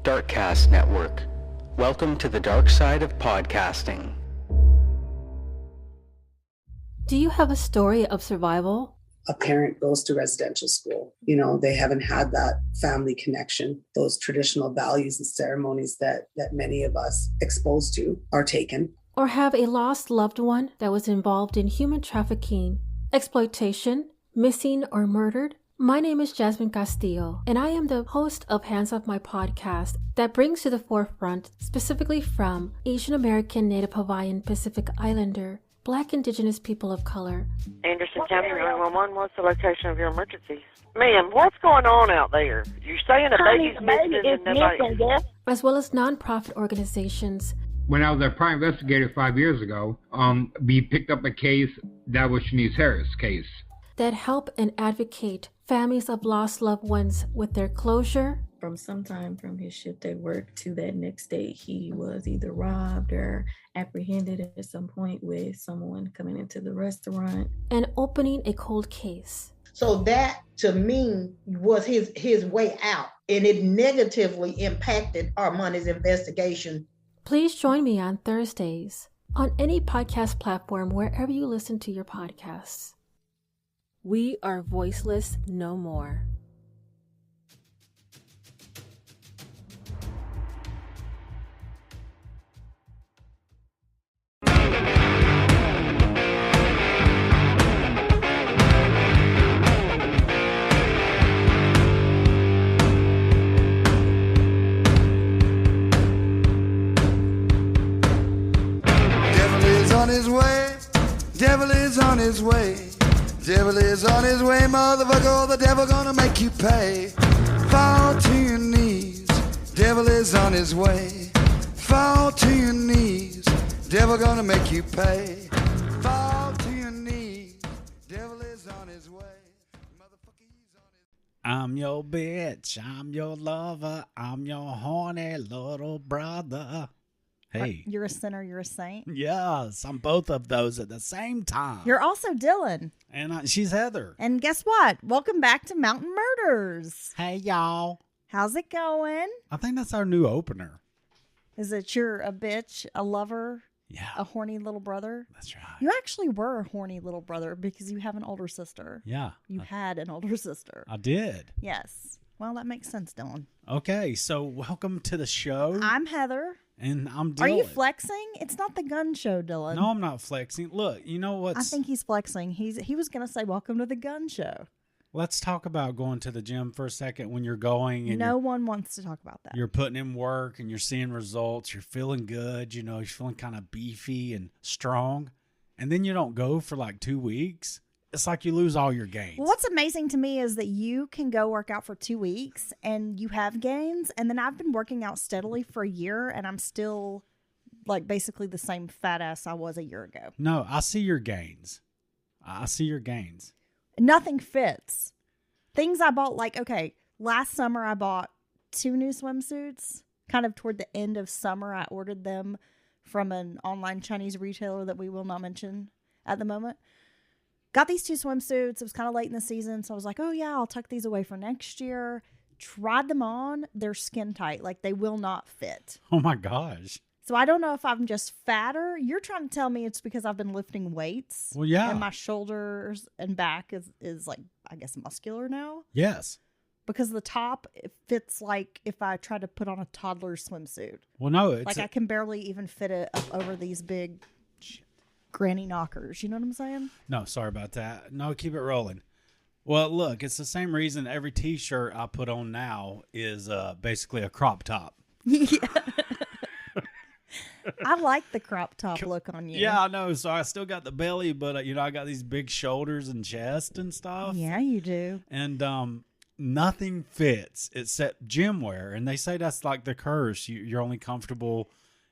Darkcast Network. Welcome to the dark side of podcasting. Do you have a story of survival? A parent goes to residential school. You know, they haven't had that family connection. Those traditional values and ceremonies that many of us exposed to are taken. Or have a lost loved one that was involved in human trafficking, exploitation, missing, or murdered? My name is Jasmine Castillo, and I am the host of Hands Off My podcast that brings to the forefront, specifically from Asian American, Native Hawaiian, Pacific Islander, Black Indigenous people of color. Anderson County 911, what's the location of your emergency? Ma'am, what's going on out there? You're saying a baby's missing and nobody... As well as nonprofit organizations. When I was a private investigator 5 years ago, we picked up a case that was Shanice Harris' case. That help and advocate families of lost loved ones with their closure. From sometime from his shift at work to that next day, he was either robbed or apprehended at some point with someone coming into the restaurant. And opening a cold case. So that, to me, was his way out. And it negatively impacted Armani's investigation. Please join me on Thursdays on any podcast platform wherever you listen to your podcasts. We are voiceless no more. Devil is on his way. Devil is on his way, motherfucker. The devil gonna make you pay. Fall to your knees. Devil is on his way. Fall to your knees. Devil gonna make you pay. Fall to your knees. Devil is on his way. Motherfucker, he's on his... I'm your bitch. I'm your lover. I'm your horny little brother. Hey. You're a sinner, you're a saint. Yes, I'm both of those at the same time. You're also Dylan. And she's Heather. And guess what? Welcome back to Mountain Murders. Hey, y'all. How's it going? I think that's our new opener. Is it you're a bitch, a lover, yeah, a horny little brother? That's right. You actually were a horny little brother because you have an older sister. Yeah. You had an older sister. I did. Yes. Well, that makes sense, Dylan. Okay, so welcome to the show. I'm Heather. And I'm Dylan. Are you flexing? It's not the gun show, Dylan. No, I'm not flexing. Look, you know what? I think he's flexing. He was going to say, welcome to the gun show. Let's talk about going to the gym for a second when you're going. And no one wants to talk about that. You're putting in work and you're seeing results. You're feeling good. You know, you're feeling kind of beefy and strong. And then you don't go for like 2 weeks. It's like you lose all your gains. Well, what's amazing to me is that you can go work out for 2 weeks and you have gains. And then I've been working out steadily for a year and I'm still like basically the same fat ass I was a year ago. No, I see your gains. I see your gains. Nothing fits. Things I bought, like, okay, last summer I bought 2 new swimsuits. Kind of toward the end of summer, I ordered them from an online Chinese retailer that we will not mention at the moment. Got these 2 swimsuits. It was kind of late in the season. So I was like, oh, yeah, I'll tuck these away for next year. Tried them on. They're skin tight. Like, they will not fit. Oh, my gosh. So I don't know if I'm just fatter. You're trying to tell me it's because I've been lifting weights. Well, yeah. And my shoulders and back is like, I guess, muscular now. Yes. Because the top, it fits like if I try to put on a toddler's swimsuit. Well, no. It's like I can barely even fit it up over these big granny knockers. You know what I'm saying? No, sorry about that. No, keep it rolling. Well, look, it's the same reason every T-shirt I put on now is basically a crop top. Yeah. I like the crop top look on you. Yeah, I know. So I still got the belly, but, I got these big shoulders and chest and stuff. Yeah, you do. And nothing fits except gym wear. And they say that's like the curse. You're only comfortable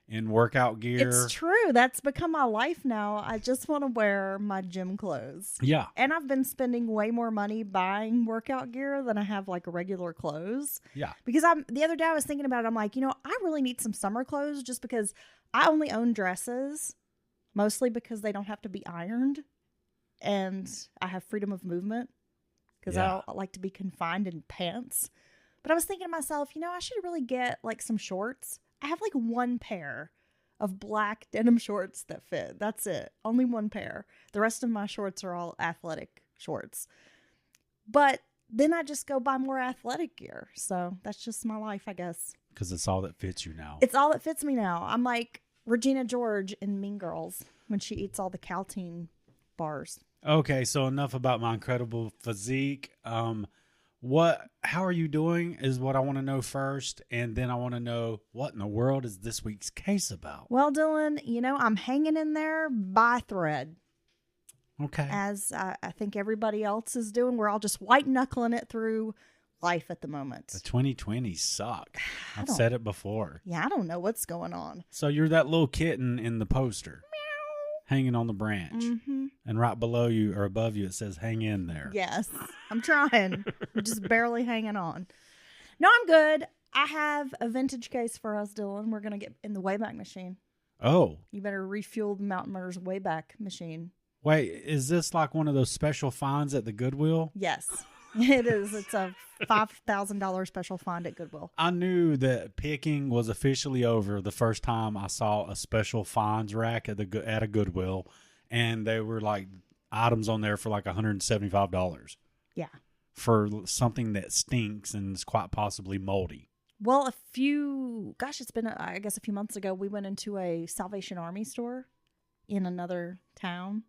in workout gear. It's true. That's become my life now. I just want to wear my gym clothes. Yeah. And I've been spending way more money buying workout gear than I have like regular clothes. Yeah. Because the other day I was thinking about it. I'm like, I really need some summer clothes just because I only own dresses, mostly because they don't have to be ironed. And I have freedom of movement because I don't like to be confined in pants. But I was thinking to myself, I should really get like some shorts. I have like one pair of black denim shorts that fit. That's it. Only one pair. The rest of my shorts are all athletic shorts. But then I just go buy more athletic gear. So that's just my life, I guess. Because it's all that fits you now. It's all that fits me now. I'm like Regina George in Mean Girls when she eats all the Caltine bars. Okay, so enough about my incredible physique. How are you doing is what I want to know first, and then I want to know what in the world is this week's case about. Well, Dylan, I'm hanging in there by thread. Okay. As I think everybody else is doing. We're all just white knuckling it through life at the moment. The 2020s suck. I've said it before. Yeah, I don't know what's going on. So you're that little kitten in the poster. Hanging on the branch. Mm-hmm. And right below you or above you, it says hang in there. Yes, I'm trying. I'm just barely hanging on. No, I'm good. I have a vintage case for us, Dylan. We're going to get in the Wayback Machine. Oh. You better refuel the Mountain Murders Wayback Machine. Wait, is this like one of those special finds at the Goodwill? Yes, it is. It's a $5,000 special find at Goodwill. I knew that picking was officially over the first time I saw a special finds rack at a Goodwill, and they were like items on there for like $175. Yeah. For something that stinks and is quite possibly moldy. Well, it's been, I guess a few months ago, we went into a Salvation Army store in another town,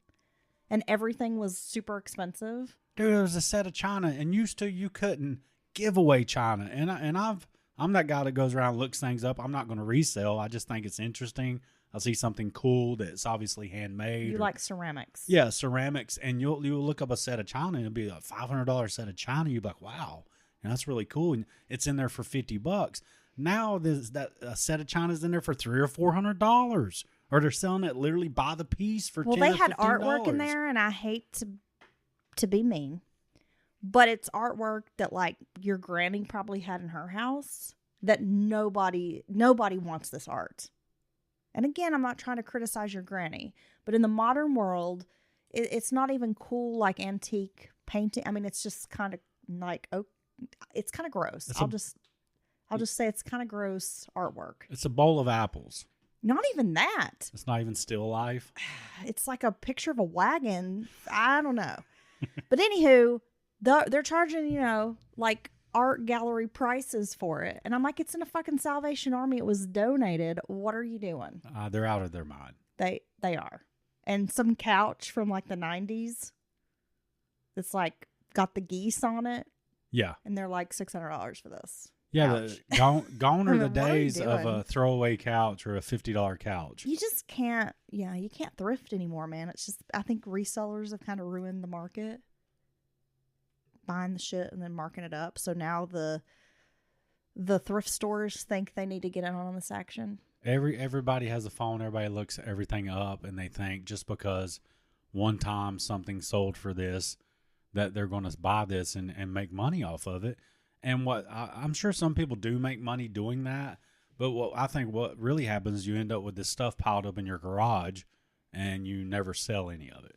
and everything was super expensive. Dude, it was a set of china, and used to you couldn't give away china, and I'm that guy that goes around and looks things up. I'm not going to resell. I just think it's interesting. I'll see something cool that's obviously handmade. You like ceramics? Yeah, ceramics, and you'll look up a set of china, and it'll be a $500 set of china. You'll be like, wow, and that's really cool, and it's in there for $50. Now a set of china is in there for $300 or $400, or they're selling it literally by the piece for $10 or $15. Well, they had artwork in there, and I hate to be mean, but it's artwork that like your granny probably had in her house that nobody wants this art. And again, I'm not trying to criticize your granny, but in the modern world, it's not even cool like antique painting. I mean, it's just kind of like, it's kind of gross. I'll just say it's kind of gross artwork. It's a bowl of apples. Not even that. It's not even still life. It's like a picture of a wagon. I don't know. But anywho, they're charging, like art gallery prices for it. And I'm like, it's in a fucking Salvation Army. It was donated. What are you doing? They're out of their mind. They are. And some couch from like the 90s that's like got the geese on it. Yeah. And they're like $600 for this. Yeah, gone are the days doing? of a throwaway couch or a $50 couch. You just can't, you can't thrift anymore, man. It's just, I think resellers have kind of ruined the market. Buying the shit and then marking it up. So now the thrift stores think they need to get in on this action. Everybody has a phone. Everybody looks everything up, and they think just because one time something sold for this, that they're going to buy this and make money off of it. And I'm sure some people do make money doing that, but what really happens is you end up with this stuff piled up in your garage, and you never sell any of it.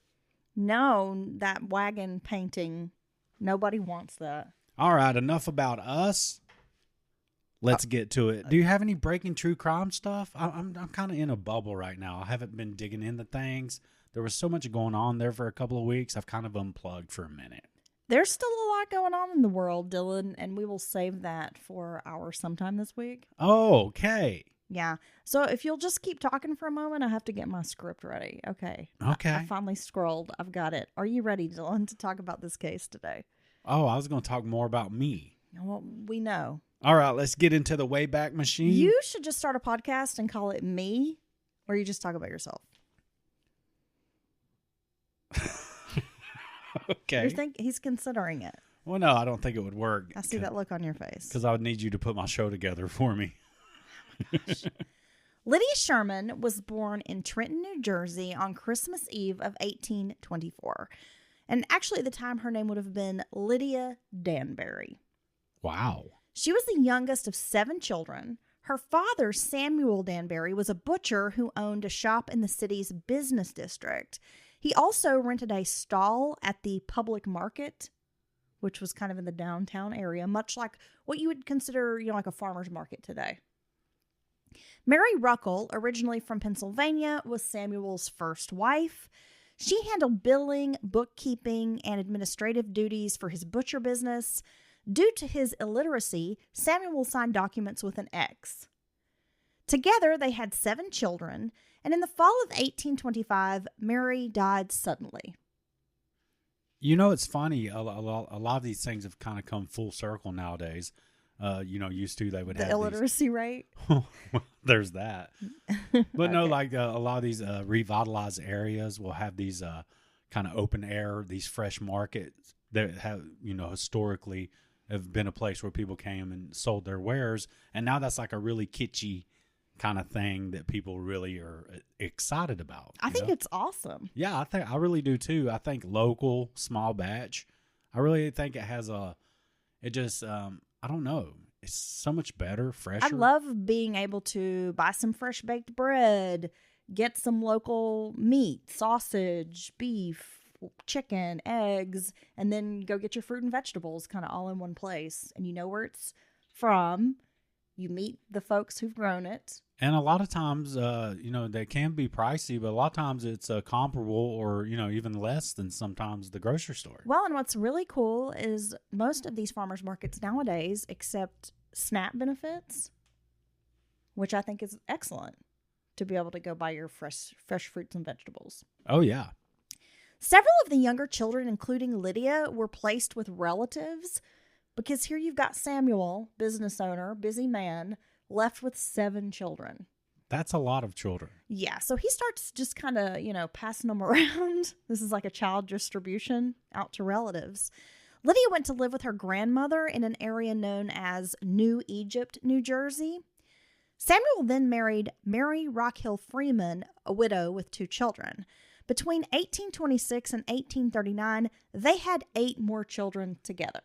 No, that wagon painting, nobody wants that. All right, enough about us. Let's get to it. Do you have any breaking true crime stuff? I'm kind of in a bubble right now. I haven't been digging into things. There was so much going on there for a couple of weeks. I've kind of unplugged for a minute. There's still a lot going on in the world, Dylan, and we will save that for our sometime this week. Oh, okay. Yeah. So if you'll just keep talking for a moment, I have to get my script ready. Okay. Okay. I finally scrolled. I've got it. Are you ready, Dylan, to talk about this case today? Oh, I was going to talk more about me. Well, we know. All right, let's get into the Wayback Machine. You should just start a podcast and call it Me, or you just talk about yourself. Okay. He's considering it. Well, no, I don't think it would work. I see that look on your face. Because I would need you to put my show together for me. Oh gosh. Lydia Sherman was born in Trenton, New Jersey on Christmas Eve of 1824. And actually at the time her name would have been Lydia Danbury. Wow. She was the youngest of 7 children. Her father, Samuel Danbury, was a butcher who owned a shop in the city's business district. He also rented a stall at the public market, which was kind of in the downtown area, much like what you would consider, like a farmer's market today. Mary Ruckel, originally from Pennsylvania, was Samuel's first wife. She handled billing, bookkeeping, and administrative duties for his butcher business. Due to his illiteracy, Samuel signed documents with an X. Together, they had 7 children, and in the fall of 1825, Mary died suddenly. It's funny. A lot of these things have kind of come full circle nowadays. Used to they would have the illiteracy rate. There's that. But no, Okay. like a lot of these revitalized areas will have these kind of open air, these fresh markets that have, historically have been a place where people came and sold their wares. And now that's like a really kitschy kind of thing that people really are excited about. I think it's awesome. Yeah, I really do too. I think local, small batch. I really think it has I don't know. It's so much better, fresher. I love being able to buy some fresh baked bread, get some local meat, sausage, beef, chicken, eggs, and then go get your fruit and vegetables kind of all in one place. And you know where it's from. You meet the folks who've grown it. And a lot of times, they can be pricey, but a lot of times it's comparable or, even less than sometimes the grocery store. Well, and what's really cool is most of these farmers markets nowadays accept SNAP benefits, which I think is excellent to be able to go buy your fresh fruits and vegetables. Oh, yeah. Several of the younger children, including Lydia, were placed with relatives because here you've got Samuel, business owner, busy man, left with 7 children. That's a lot of children. Yeah, so he starts just kind of, passing them around. This is like a child distribution out to relatives. Lydia went to live with her grandmother in an area known as New Egypt, New Jersey. Samuel then married Mary Rockhill Freeman, a widow with 2 children. Between 1826 and 1839, they had 8 more children together.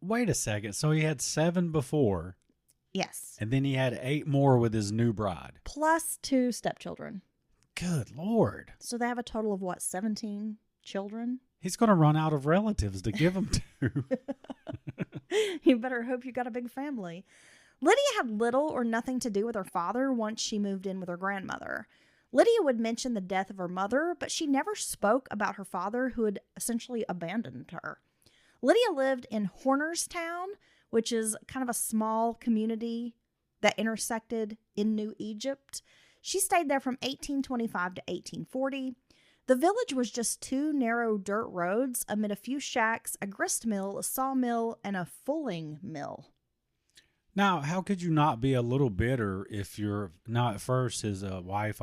Wait a second. So he had 7 before. Yes. And then he had 8 more with his new bride. Plus 2 stepchildren. Good Lord. So they have a total of 17 children? He's going to run out of relatives to give them to. You better hope you got a big family. Lydia had little or nothing to do with her father once she moved in with her grandmother. Lydia would mention the death of her mother, but she never spoke about her father, who had essentially abandoned her. Lydia lived in Hornerstown, which is kind of a small community that intersected in New Egypt. She stayed there from 1825 to 1840. The village was just 2 narrow dirt roads amid a few shacks, a grist mill, a sawmill, and a fulling mill. Now, how could you not be a little bitter if you're not at first his wife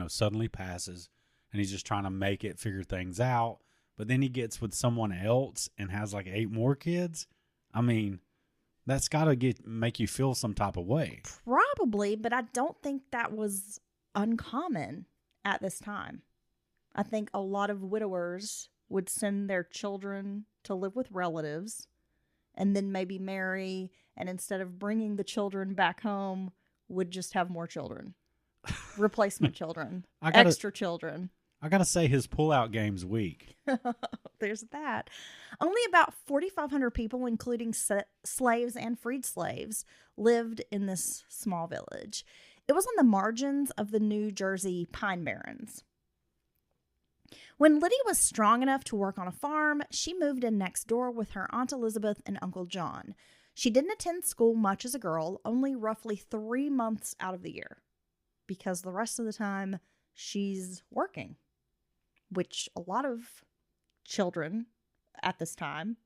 suddenly passes and he's just trying to make it, figure things out, but then he gets with someone else and has like 8 more kids? I mean, that's got to make you feel some type of way. Probably, but I don't think that was uncommon at this time. I think a lot of widowers would send their children to live with relatives and then maybe marry, and instead of bringing the children back home, would just have more children. Replacement children. Extra children. I got to say his pullout game's weak. There's that. Only about 4,500 people, including slaves and freed slaves, lived in this small village. It was on the margins of the New Jersey Pine Barrens. When Lydia was strong enough to work on a farm, she moved in next door with her Aunt Elizabeth and Uncle John. She didn't attend school much as a girl, only roughly 3 months out of the year, because the rest of the time she's working, which a lot of children at this time,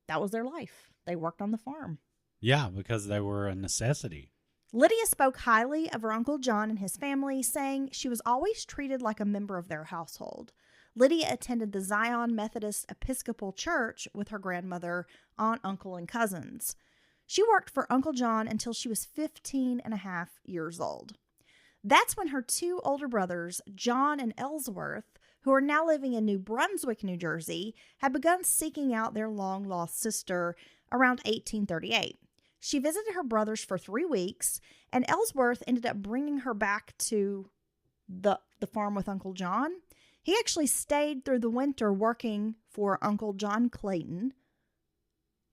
that was their life. They worked on the farm. Yeah, because they were a necessity. Lydia spoke highly of her Uncle John and his family, saying she was always treated like a member of their household. Lydia attended the Zion Methodist Episcopal Church with her grandmother, aunt, uncle, and cousins. She worked for Uncle John until she was 15 and a half years old. That's when her 2 older brothers, John and Ellsworth, who are now living in New Brunswick, New Jersey, had begun seeking out their long-lost sister around 1838. She visited her brothers for 3 weeks, and Ellsworth ended up bringing her back to the farm with Uncle John. He actually stayed through the winter working for Uncle John Clayton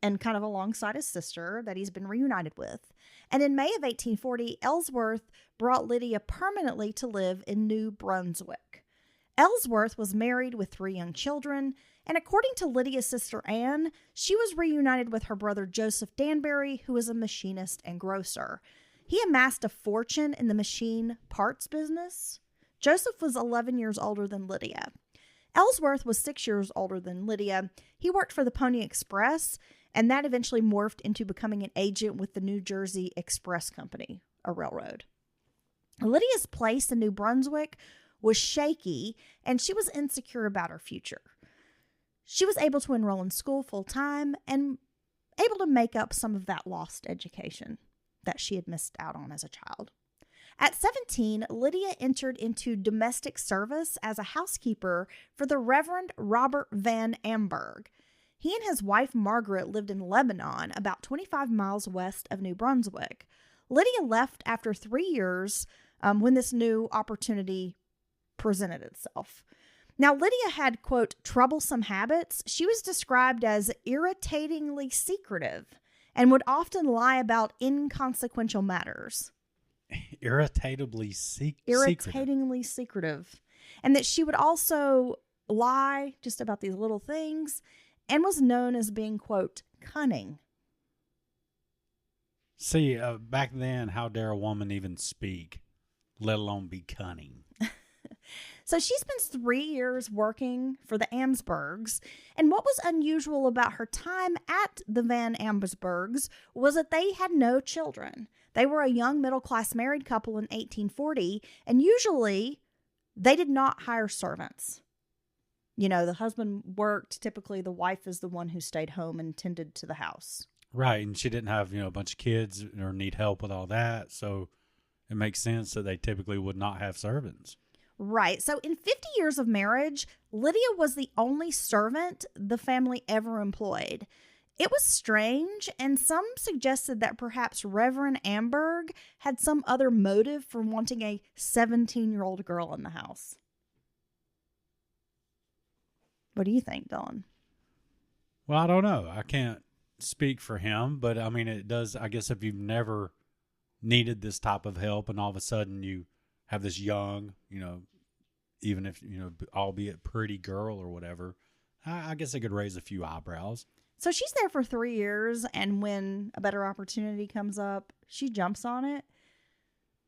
and kind of alongside his sister that he's been reunited with. And in May of 1840, Ellsworth brought Lydia permanently to live in New Brunswick. Ellsworth was married with 3 young children, and according to Lydia's sister Anne, she was reunited with her brother Joseph Danbury, who was a machinist and grocer. He amassed a fortune in the machine parts business. Joseph was 11 years older than Lydia. Ellsworth was 6 years older than Lydia. He worked for the Pony Express, and that eventually morphed into becoming an agent with the New Jersey Express Company, a railroad. Lydia's place in New Brunswick was shaky, and she was insecure about her future. She was able to enroll in school full-time and able to make up some of that lost education that she had missed out on as a child. At 17, Lydia entered into domestic service as a housekeeper for the Reverend Robert Van Amberg. He and his wife Margaret lived in Lebanon, about 25 miles west of New Brunswick. Lydia left after 3 years when this new opportunity presented itself. Now, Lydia had, quote, troublesome habits. She was described as irritatingly secretive and would often lie about inconsequential matters. Irritatingly secretive. And that she would also lie just about these little things and was known as being, quote, cunning. See, back then, how dare a woman even speak, let alone be cunning? So she spends 3 years working for the Amsbergs, and what was unusual about her time at the Van Amsbergs was that they had no children. They were a young middle-class married couple in 1840, and usually they did not hire servants. You know, the husband worked. Typically, the wife is the one who stayed home and tended to the house. Right, and she didn't have, a bunch of kids or need help with all that, so it makes sense that they typically would not have servants. Right. So in 50 years of marriage, Lydia was the only servant the family ever employed. It was strange, and some suggested that perhaps Reverend Amberg had some other motive for wanting a 17-year-old girl in the house. What do you think, Dylan? Well, I don't know. I can't speak for him, but I mean, it does. I guess if you've never needed this type of help and all of a sudden you have this young, even if, albeit pretty girl or whatever, I guess it could raise a few eyebrows. So she's there for 3 years, and when a better opportunity comes up, she jumps on it.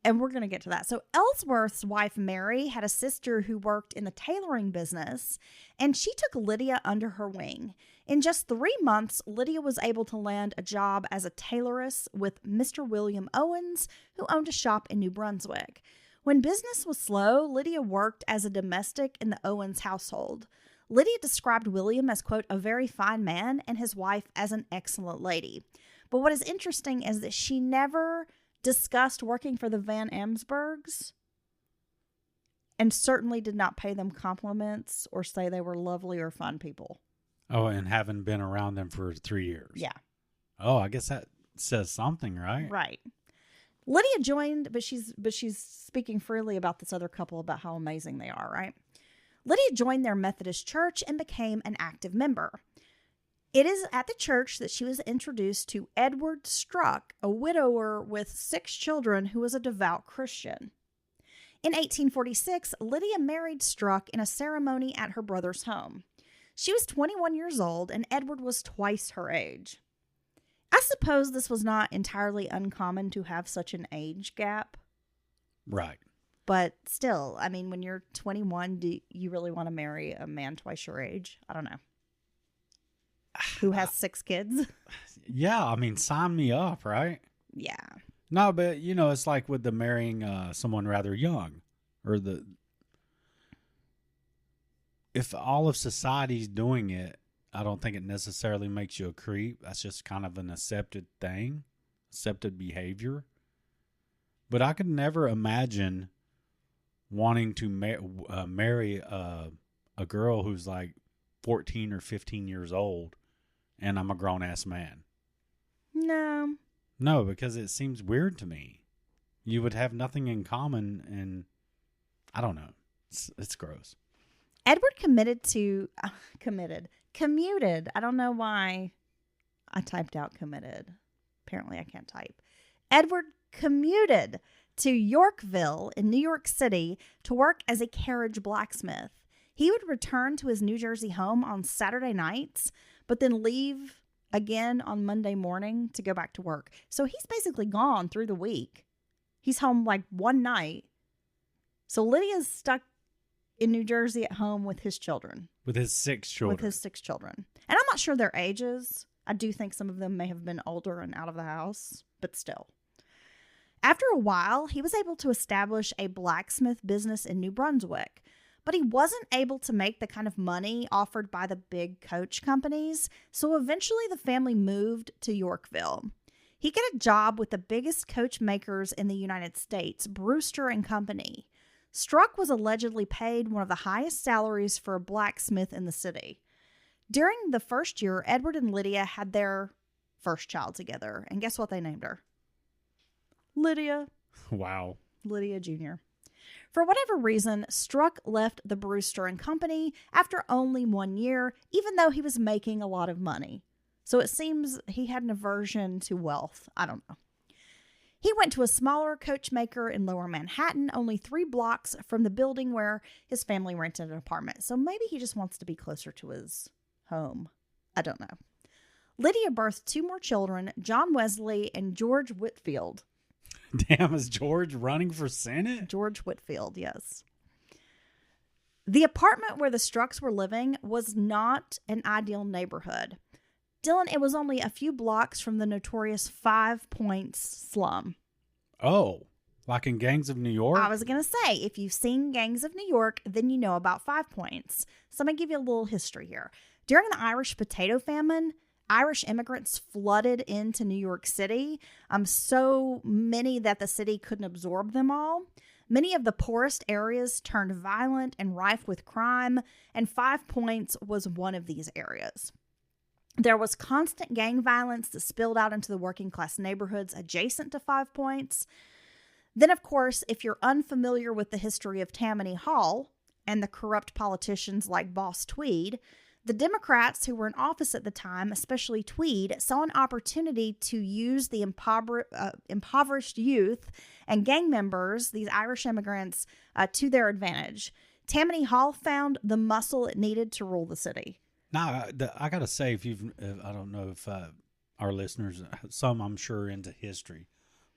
And we're going to get to that. So Ellsworth's wife, Mary, had a sister who worked in the tailoring business, and she took Lydia under her wing. In just 3 months, Lydia was able to land a job as a tailoress with Mr. William Owens, who owned a shop in New Brunswick. When business was slow, Lydia worked as a domestic in the Owens household. Lydia described William as, quote, a very fine man and his wife as an excellent lady. But what is interesting is that she never discussed working for the Van Amsbergs and certainly did not pay them compliments or say they were lovely or fun people. Oh, and haven't been around them for 3 years. Yeah. Oh, I guess that says something, right? Right. Lydia joined, but she's speaking freely about this other couple about how amazing they are, right? Lydia joined their Methodist church and became an active member. It is at the church that she was introduced to Edward Struck, a widower with 6 children who was a devout Christian. In 1846, Lydia married Struck in a ceremony at her brother's home. She was 21 years old, and Edward was twice her age. I suppose this was not entirely uncommon to have such an age gap. Right. But still, I mean, when you're 21, do you really want to marry a man twice your age? I don't know. Who has 6 kids? Yeah, I mean, sign me up, right? Yeah. No, but, it's like with the marrying someone rather young. Or if all of society's doing it, I don't think it necessarily makes you a creep. That's just kind of an accepted thing, accepted behavior. But I could never imagine wanting to marry a girl who's like 14 or 15 years old and I'm a grown-ass man. No. No, because it seems weird to me. You would have nothing in common, and I don't know. It's gross. Edward commuted. I don't know why I typed out committed. Apparently I can't type. Edward commuted to Yorkville in New York City to work as a carriage blacksmith. He would return to his New Jersey home on Saturday nights, but then leave again on Monday morning to go back to work. So he's basically gone through the week. He's home like one night. So Lydia's stuck in New Jersey at home with his children. With his 6 children. With his 6 children. And I'm not sure their ages. I do think some of them may have been older and out of the house, but still. After a while, he was able to establish a blacksmith business in New Brunswick, but he wasn't able to make the kind of money offered by the big coach companies, so eventually the family moved to Yorkville. He got a job with the biggest coach makers in the United States, Brewster and Company. Struck was allegedly paid one of the highest salaries for a blacksmith in the city. During the first year, Edward and Lydia had their first child together, and guess what they named her? Lydia. Wow. Lydia Jr. For whatever reason, Struck left the Brewster and Company after only 1 year, even though he was making a lot of money. So it seems he had an aversion to wealth. I don't know. He went to a smaller coach maker in Lower Manhattan, only 3 blocks from the building where his family rented an apartment. So maybe he just wants to be closer to his home. I don't know. Lydia birthed 2 more children, John Wesley and George Whitfield. Damn, is George running for Senate? George Whitfield, yes. The apartment where the Strucks were living was not an ideal neighborhood. Dylan, it was only a few blocks from the notorious 5 Points slum. Oh, like in Gangs of New York? I was going to say, if you've seen Gangs of New York, then you know about 5 Points. So I'm going to give you a little history here. During the Irish potato famine, Irish immigrants flooded into New York City, so many that the city couldn't absorb them all. Many of the poorest areas turned violent and rife with crime, and 5 Points was one of these areas. There was constant gang violence that spilled out into the working class neighborhoods adjacent to 5 Points. Then, of course, if you're unfamiliar with the history of Tammany Hall and the corrupt politicians like Boss Tweed, the Democrats who were in office at the time, especially Tweed, saw an opportunity to use the impoverished youth and gang members, these Irish immigrants, to their advantage. Tammany Hall found the muscle it needed to rule the city. Now, I got to say, I don't know if our listeners, some I'm sure into history,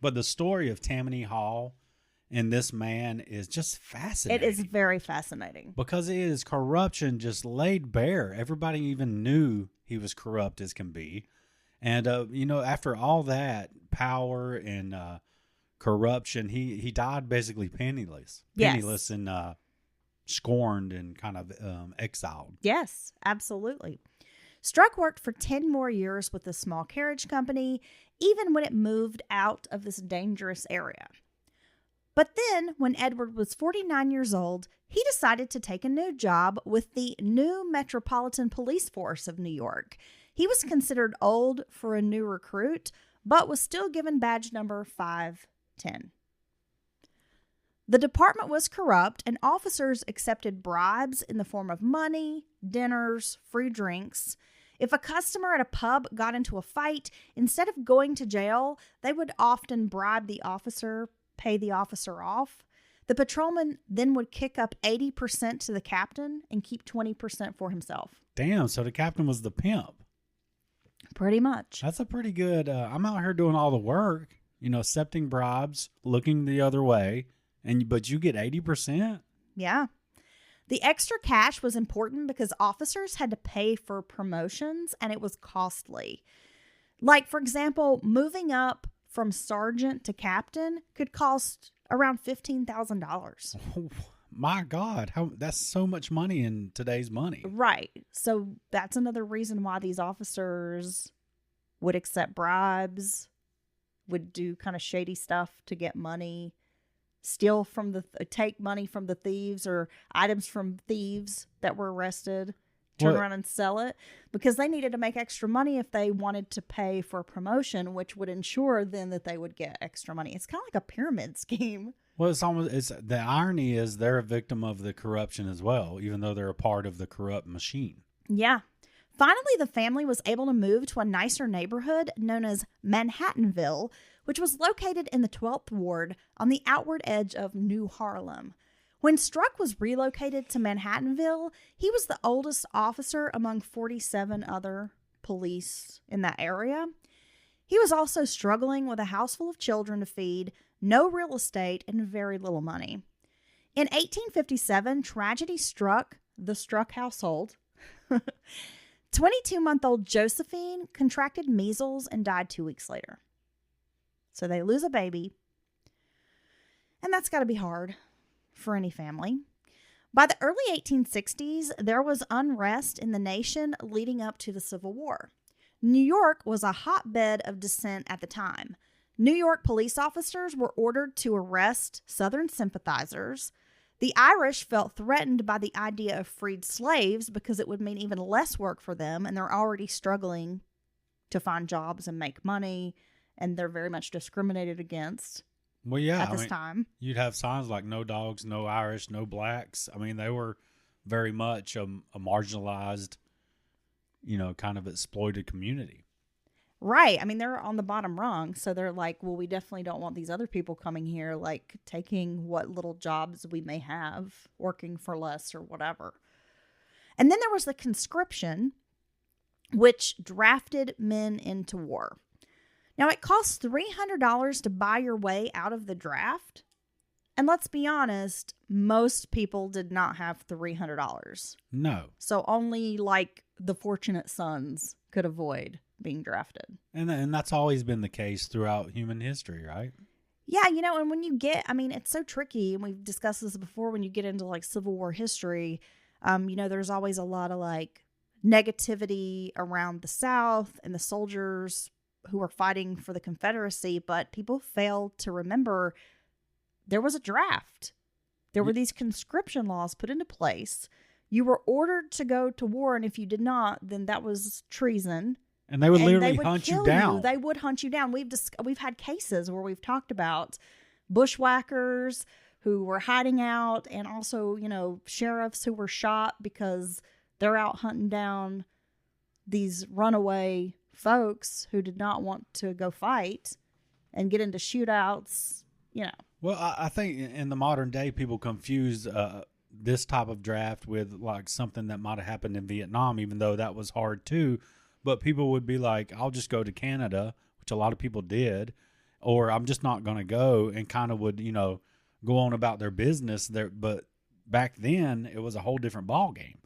but the story of Tammany Hall and this man is just fascinating. It is very fascinating. Because it is corruption just laid bare. Everybody even knew he was corrupt as can be. And, after all that power and corruption, he died basically penniless. Yes. Penniless and scorned and kind of exiled. Yes, absolutely. Struck worked for 10 more years with the small carriage company, even when it moved out of this dangerous area. But then, when Edward was 49 years old, he decided to take a new job with the new Metropolitan Police Force of New York. He was considered old for a new recruit, but was still given badge number 510. The department was corrupt, and officers accepted bribes in the form of money, dinners, free drinks. If a customer at a pub got into a fight, instead of going to jail, they would often bribe the officer, pay the officer off. The patrolman then would kick up 80% to the captain and keep 20% for himself. Damn, so the captain was the pimp. Pretty much. That's a pretty good, I'm out here doing all the work, accepting bribes, looking the other way, but you get 80%? Yeah. The extra cash was important because officers had to pay for promotions, and it was costly. Like, for example, moving up from sergeant to captain could cost around $15,000. Oh, my God, that's so much money in today's money. Right. So that's another reason why these officers would accept bribes, would do kind of shady stuff to get money, steal from take money from the thieves or items from thieves that were arrested. turn around and sell it, because they needed to make extra money if they wanted to pay for a promotion, which would ensure then that they would get extra money. It's kind of like a pyramid scheme. Well, it's the irony is they're a victim of the corruption as well, even though they're a part of the corrupt machine. Yeah. Finally, the family was able to move to a nicer neighborhood known as Manhattanville, which was located in the 12th Ward on the outward edge of New Harlem. When Struck was relocated to Manhattanville, he was the oldest officer among 47 other police in that area. He was also struggling with a house full of children to feed, no real estate, and very little money. In 1857, tragedy struck the Struck household. 22-month-old Josephine contracted measles and died 2 weeks later. So they lose a baby. And that's got to be hard for any family. By the early 1860s, there was unrest in the nation leading up to the Civil War. New York was a hotbed of dissent at the time. New York police officers were ordered to arrest Southern sympathizers. The Irish felt threatened by the idea of freed slaves because it would mean even less work for them, and they're already struggling to find jobs and make money, and they're very much discriminated against. Well, yeah, at this time. You'd have signs like no dogs, no Irish, no blacks. I mean, they were very much a marginalized, kind of exploited community. Right. I mean, they're on the bottom rung. So they're like, well, we definitely don't want these other people coming here, like taking what little jobs we may have, working for less or whatever. And then there was the conscription, which drafted men into war. Now, it costs $300 to buy your way out of the draft. And let's be honest, most people did not have $300. No. So only like the fortunate sons could avoid being drafted. And that's always been the case throughout human history, right? Yeah, and when you get, it's so tricky, and we've discussed this before, when you get into like Civil War history, there's always a lot of like negativity around the South and the soldiers who were fighting for the Confederacy, but people fail to remember there was a draft. There were these conscription laws put into place. You were ordered to go to war, and if you did not, then that was treason. And they would literally hunt you down. They would hunt you down. We've had cases where we've talked about bushwhackers who were hiding out, and also, sheriffs who were shot because they're out hunting down these runaway folks who did not want to go fight and get into shootouts, Well, I think in the modern day, people confuse this type of draft with like something that might have happened in Vietnam, even though that was hard too. But people would be like, I'll just go to Canada, which a lot of people did, or I'm just not going to go, and kind of would, go on about their business there. But back then, it was a whole different ball game.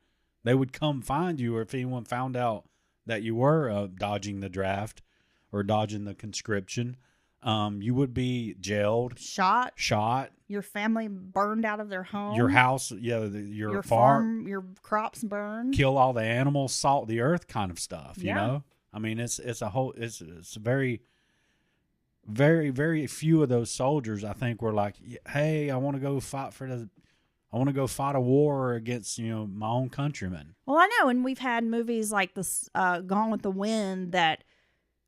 They would come find you, or if anyone found out that you were dodging the draft or dodging the conscription, you would be jailed, shot, your family burned out of their home, your house, your farm, your crops burned, kill all the animals, salt the earth, kind of stuff. You know, I mean, it's very, very, very few of those soldiers, I think, were like, hey, I want to go fight a war against, my own countrymen. Well, I know. And we've had movies like this, Gone with the Wind, that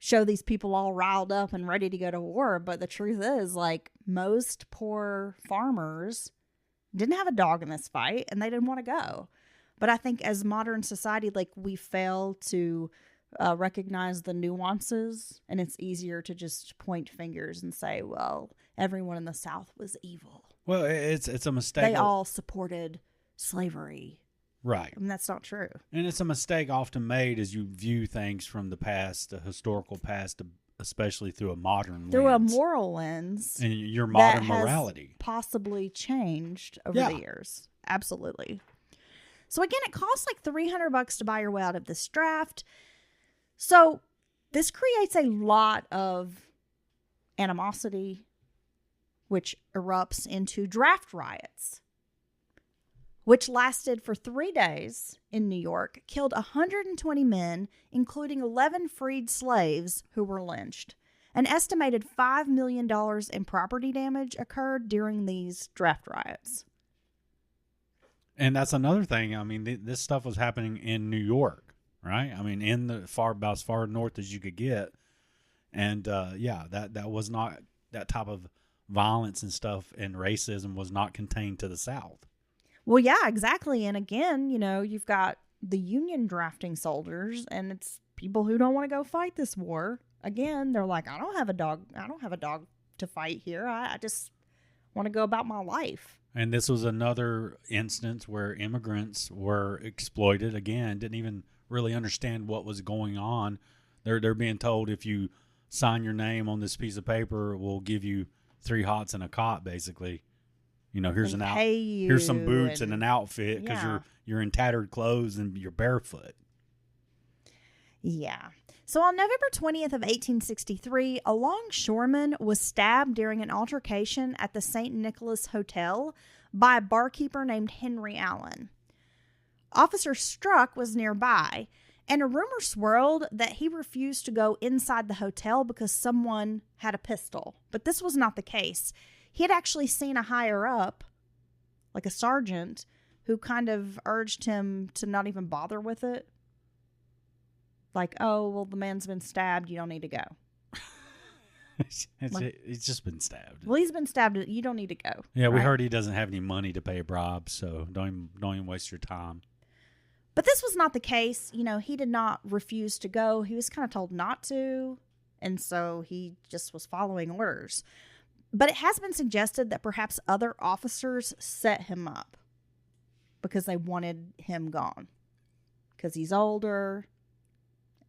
show these people all riled up and ready to go to war. But the truth is, like, most poor farmers didn't have a dog in this fight, and they didn't want to go. But I think as modern society, like, we fail to recognize the nuances, and it's easier to just point fingers and say, well, everyone in the South was evil. Well, it's a mistake. They all supported slavery. Right. And that's not true. And it's a mistake often made as you view things from the past, the historical past, especially through a modern lens. Through a moral lens. And your modern morality. Possibly changed over the years. Absolutely. So again, it costs like $300 to buy your way out of this draft. So this creates a lot of animosity, which erupts into draft riots, which lasted for 3 days in New York, killed 120 men, including 11 freed slaves who were lynched. An estimated $5 million in property damage occurred during these draft riots. And that's another thing. I mean, this stuff was happening in New York, right? I mean, in the about as far north as you could get. And that was not, that type of violence and stuff and racism was not contained to the South. Well, yeah, exactly. And again, you've got the Union drafting soldiers, and it's people who don't want to go fight this war. Again, they're like, I don't have a dog to fight here. I just want to go about my life. And this was another instance where immigrants were exploited. Again, didn't even really understand what was going on. They're being told, if you sign your name on this piece of paper, we'll give you 3 hots and a cot, basically. Here's here's some boots and an outfit, because you're in tattered clothes and you're barefoot. Yeah. So on November 20th of 1863, a longshoreman was stabbed during an altercation at the St. Nicholas Hotel by a barkeeper named Henry Allen. Officer Struck was nearby, and a rumor swirled that he refused to go inside the hotel because someone had a pistol. But this was not the case. He had actually seen a higher up, like a sergeant, who kind of urged him to not even bother with it. Like, oh, well, the man's been stabbed. You don't need to go. He's just been stabbed. Well, he's been stabbed. You don't need to go. Yeah, we heard he doesn't have any money to pay a bribe, so don't even waste your time. But this was not the case. He did not refuse to go. He was kind of told not to, and so he just was following orders. But it has been suggested that perhaps other officers set him up because they wanted him gone. Because he's older,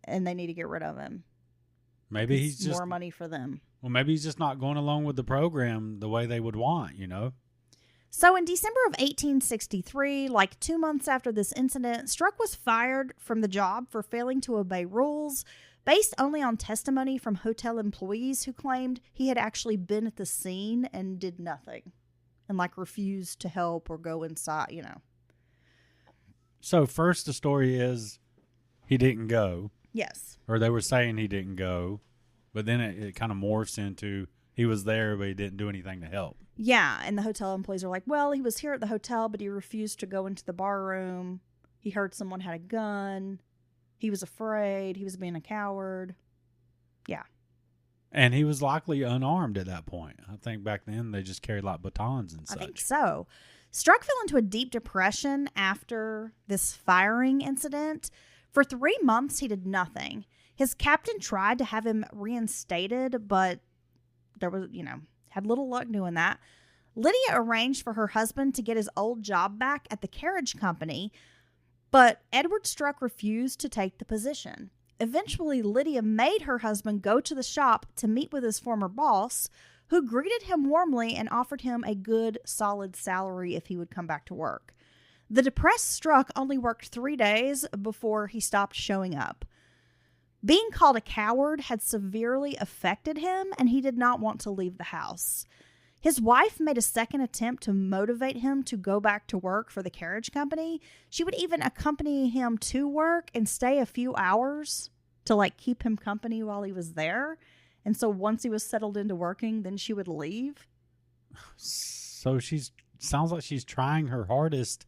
and they need to get rid of him. Maybe he's just more money for them. Well, maybe he's just not going along with the program the way they would want, So in December of 1863, like 2 months after this incident, Struck was fired from the job for failing to obey rules based only on testimony from hotel employees who claimed he had actually been at the scene and did nothing and refused to help or go inside, So first the story is he didn't go. Yes. Or they were saying he didn't go, but then it kind of morphs into he was there, but he didn't do anything to help. Yeah, and the hotel employees are like, well, he was here at the hotel, but he refused to go into the bar room. He heard someone had a gun. He was afraid. He was being a coward. Yeah. And he was likely unarmed at that point. I think back then they just carried batons and such. I think so. Struck fell into a deep depression after this firing incident. For 3 months, he did nothing. His captain tried to have him reinstated, but there was, had little luck doing that. Lydia arranged for her husband to get his old job back at the carriage company, but Edward Struck refused to take the position. Eventually, Lydia made her husband go to the shop to meet with his former boss, who greeted him warmly and offered him a good, solid salary if he would come back to work. The depressed Struck only worked 3 days before he stopped showing up. Being called a coward had severely affected him, and he did not want to leave the house. His wife made a second attempt to motivate him to go back to work for the carriage company. She would even accompany him to work and stay a few hours to keep him company while he was there. And so once he was settled into working, then she would leave. So sounds like she's trying her hardest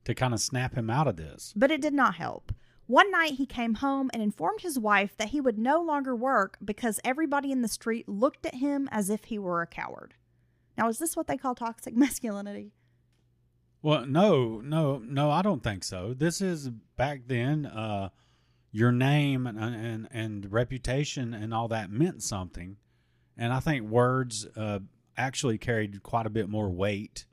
to kind of snap him out of this. But it did not help. One night he came home and informed his wife that he would no longer work because everybody in the street looked at him as if he were a coward. Now, is this what they call toxic masculinity? Well, no, I don't think so. This is back then, your name and reputation and all that meant something. And I think words actually carried quite a bit more weight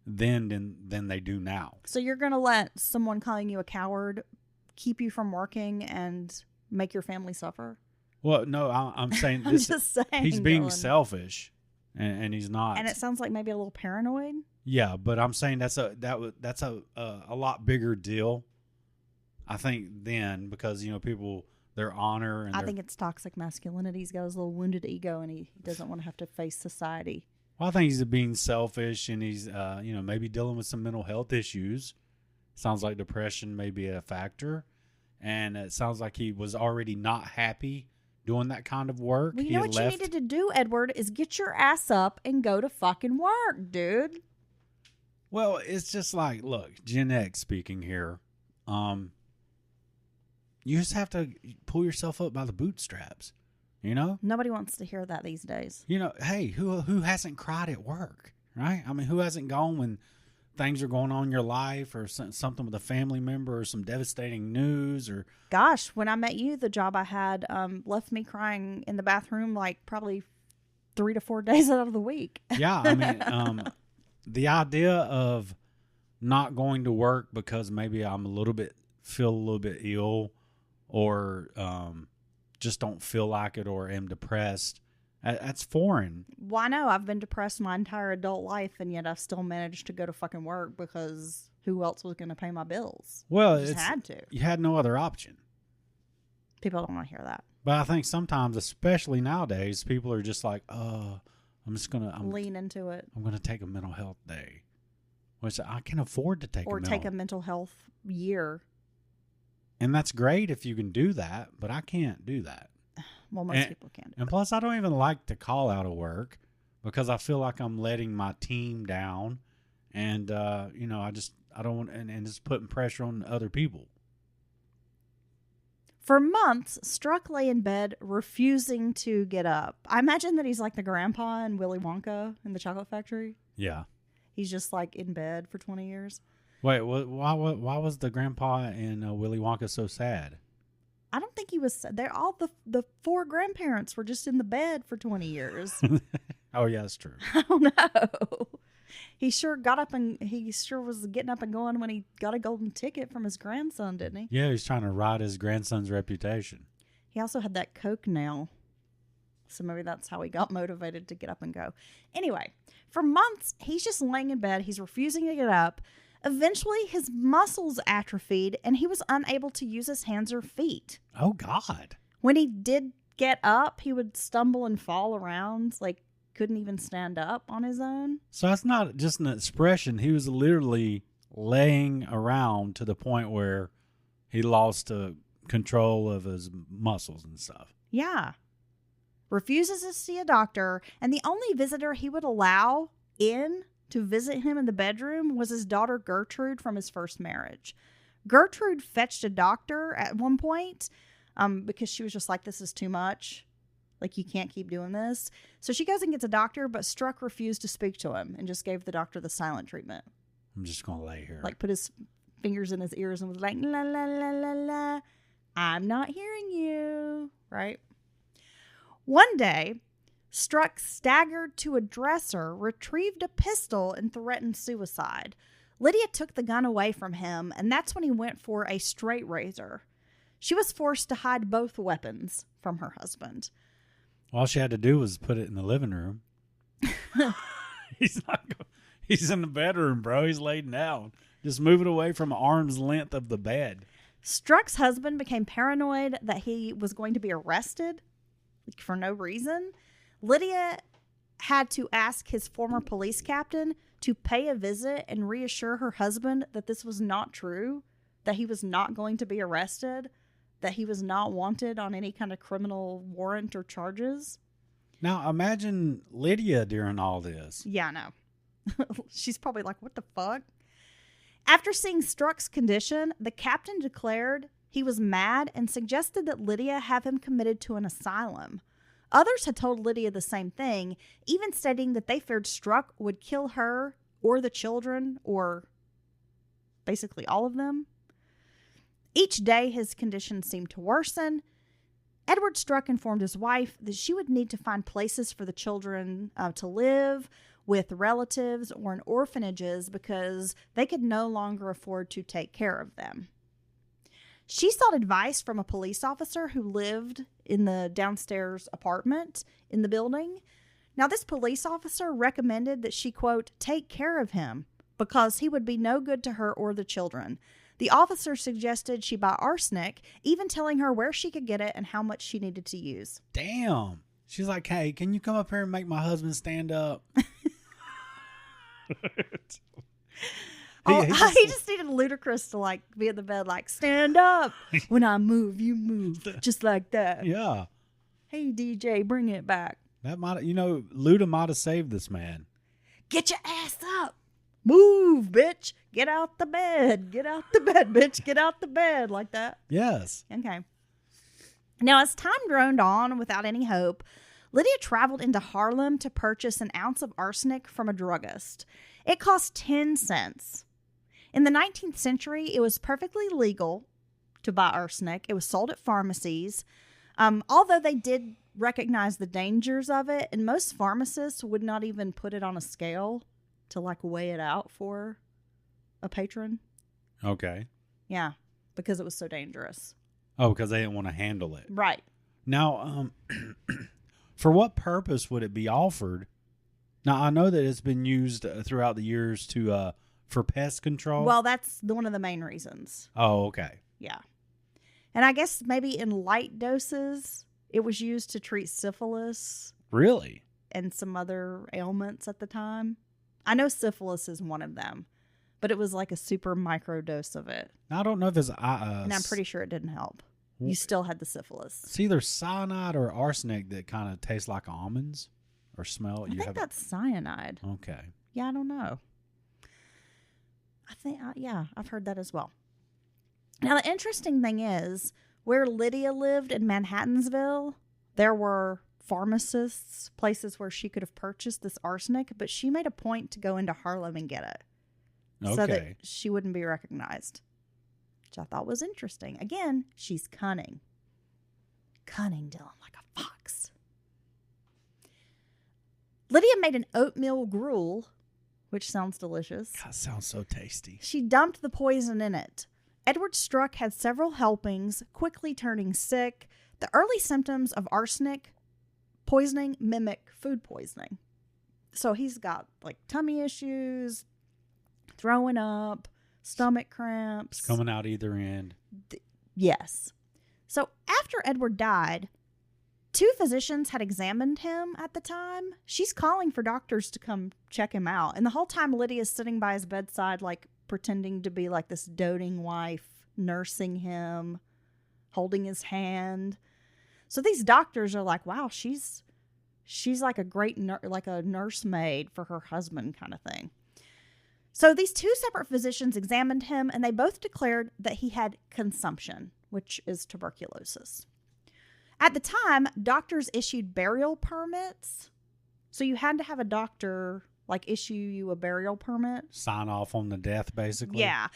then than they do now. So you're going to let someone calling you a coward keep you from working and make your family suffer? Well, no, I'm saying this. I'm just saying, he's being Dylan. selfish, and he's not. And it sounds like maybe a little paranoid. Yeah, but I'm saying that's a lot bigger deal. I think then because people their honor and I think it's toxic masculinity. He's got his little wounded ego, and he doesn't want to have to face society. Well, I think he's being selfish, and he's maybe dealing with some mental health issues. Sounds like depression may be a factor, and it sounds like he was already not happy doing that kind of work. Well, you know what you needed to do, Edward, is get your ass up and go to fucking work, dude. Well, it's just like, look, Gen X speaking here. You just have to pull yourself up by the bootstraps, you know? Nobody wants to hear that these days. You know, hey, who hasn't cried at work, right? I mean, who hasn't gone when things are going on in your life or something with a family member or some devastating news or... Gosh, when I met you, the job I had left me crying in the bathroom like probably 3 to 4 days out of the week. Yeah, I mean, the idea of not going to work because maybe I'm feel a little bit ill or just don't feel like it or am depressed, that's foreign. Well, I know. I've been depressed my entire adult life, and yet I've still managed to go to fucking work because who else was going to pay my bills? Well, I just had to. You had no other option. People don't want to hear that. But I think sometimes, especially nowadays, people are just like, I'm just going to... lean into it. I'm going to take a mental health day, which I can afford to take a mental health year. And that's great if you can do that, but I can't do that. Well, most people can't. And plus, I don't even like to call out of work because I feel like I'm letting my team down, and I don't want, and just putting pressure on other people. For months, Struck lay in bed refusing to get up. I imagine that he's like the grandpa in Willy Wonka in the Chocolate Factory. Yeah, he's just like in bed for 20 years. Wait, why was the grandpa in Willy Wonka so sad? I don't think he was. They're all the 4 grandparents were just in the bed for 20 years. Oh yeah, that's true. I don't know. He sure was getting up and going when he got a golden ticket from his grandson, didn't he? Yeah, he's trying to ride his grandson's reputation. He also had that Coke nail. So maybe that's how he got motivated to get up and go. Anyway, for months, he's just laying in bed. He's refusing to get up. Eventually, his muscles atrophied, and he was unable to use his hands or feet. Oh, God. When he did get up, he would stumble and fall around, like couldn't even stand up on his own. So that's not just an expression. He was literally laying around to the point where he lost control of his muscles and stuff. Yeah. Refuses to see a doctor, and the only visitor he would allow in to visit him in the bedroom was his daughter Gertrude from his first marriage. Gertrude fetched a doctor at one point because she was just like, this is too much. Like, you can't keep doing this. So she goes and gets a doctor, but Struck refused to speak to him and just gave the doctor the silent treatment. I'm just going to lay here. Like, put his fingers in his ears and was like, la, la, la, la, la. I'm not hearing you. Right? One day, Struck staggered to a dresser, retrieved a pistol, and threatened suicide. Lydia took the gun away from him, and that's when he went for a straight razor. She was forced to hide both weapons from her husband. All she had to do was put it in the living room. He's in the bedroom, bro. He's laid down. Just move it away from arm's length of the bed. Struck's husband became paranoid that he was going to be arrested for no reason. Lydia had to ask his former police captain to pay a visit and reassure her husband that this was not true, that he was not going to be arrested, that he was not wanted on any kind of criminal warrant or charges. Now, imagine Lydia during all this. Yeah, I know. She's probably like, what the fuck? After seeing Struck's condition, the captain declared he was mad and suggested that Lydia have him committed to an asylum. Others had told Lydia the same thing, even stating that they feared Struck would kill her or the children, or basically all of them. Each day, his condition seemed to worsen. Edward Struck informed his wife that she would need to find places for the children to live with relatives or in orphanages because they could no longer afford to take care of them. She sought advice from a police officer who lived in the downstairs apartment in the building. Now, this police officer recommended that she, quote, take care of him because he would be no good to her or the children. The officer suggested she buy arsenic, even telling her where she could get it and how much she needed to use. Damn. She's like, hey, can you come up here and make my husband stand up? He just needed Ludacris to like be in the bed, like, stand up. When I move, you move. Just like that. Yeah. Hey, DJ, bring it back. That might, Luda might have saved this man. Get your ass up. Move, bitch. Get out the bed. Get out the bed, bitch. Get out the bed. Like that. Yes. Okay. Now, as time droned on without any hope, Lydia traveled into Harlem to purchase an ounce of arsenic from a druggist. It cost 10 cents. In the 19th century, it was perfectly legal to buy arsenic. It was sold at pharmacies. Although they did recognize the dangers of it, and most pharmacists would not even put it on a scale to like weigh it out for a patron. Okay. Yeah, because it was so dangerous. Oh, because they didn't want to handle it. Right. Now, for what purpose would it be offered? Now, I know that it's been used throughout the years to for pest control. Well, that's one of the main reasons. Oh, okay. Yeah. And I guess maybe in light doses, it was used to treat syphilis. Really? And some other ailments at the time. I know syphilis is one of them, but it was like a super micro dose of it. I don't know if it's... and I'm pretty sure it didn't help. You still had the syphilis. It's either cyanide or arsenic that kind of tastes like almonds or smell. I think that's cyanide. Okay. Yeah, I don't know. I think, yeah, I've heard that as well. Now, the interesting thing is, where Lydia lived in Manhattansville, there were pharmacists, places where she could have purchased this arsenic, but she made a point to go into Harlem and get it. Okay. So that she wouldn't be recognized, which I thought was interesting. Again, she's cunning. Cunning, Dylan, like a fox. Lydia made an oatmeal gruel, which sounds delicious. God, sounds so tasty. She dumped the poison in it. Edward Struck had several helpings, quickly turning sick. The early symptoms of arsenic poisoning mimic food poisoning. So he's got like tummy issues, throwing up, stomach cramps. It's coming out either end. Yes. So after Edward died, 2 physicians had examined him at the time. She's calling for doctors to come check him out. And the whole time Lydia's sitting by his bedside, like pretending to be like this doting wife, nursing him, holding his hand. So these doctors are like, wow, she's like a great like a nursemaid for her husband kind of thing. So these 2 separate physicians examined him, and they both declared that he had consumption, which is tuberculosis. At the time, doctors issued burial permits. So you had to have a doctor like issue you a burial permit. Sign off on the death, basically. Yeah.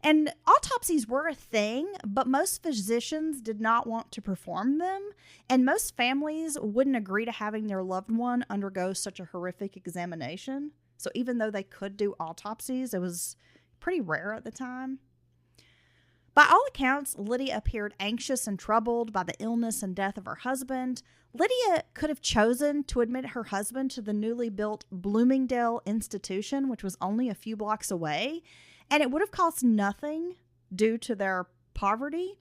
And autopsies were a thing, but most physicians did not want to perform them. And most families wouldn't agree to having their loved one undergo such a horrific examination. So even though they could do autopsies, it was pretty rare at the time. By all accounts, Lydia appeared anxious and troubled by the illness and death of her husband. Lydia could have chosen to admit her husband to the newly built Bloomingdale Institution, which was only a few blocks away, and it would have cost nothing due to their poverty.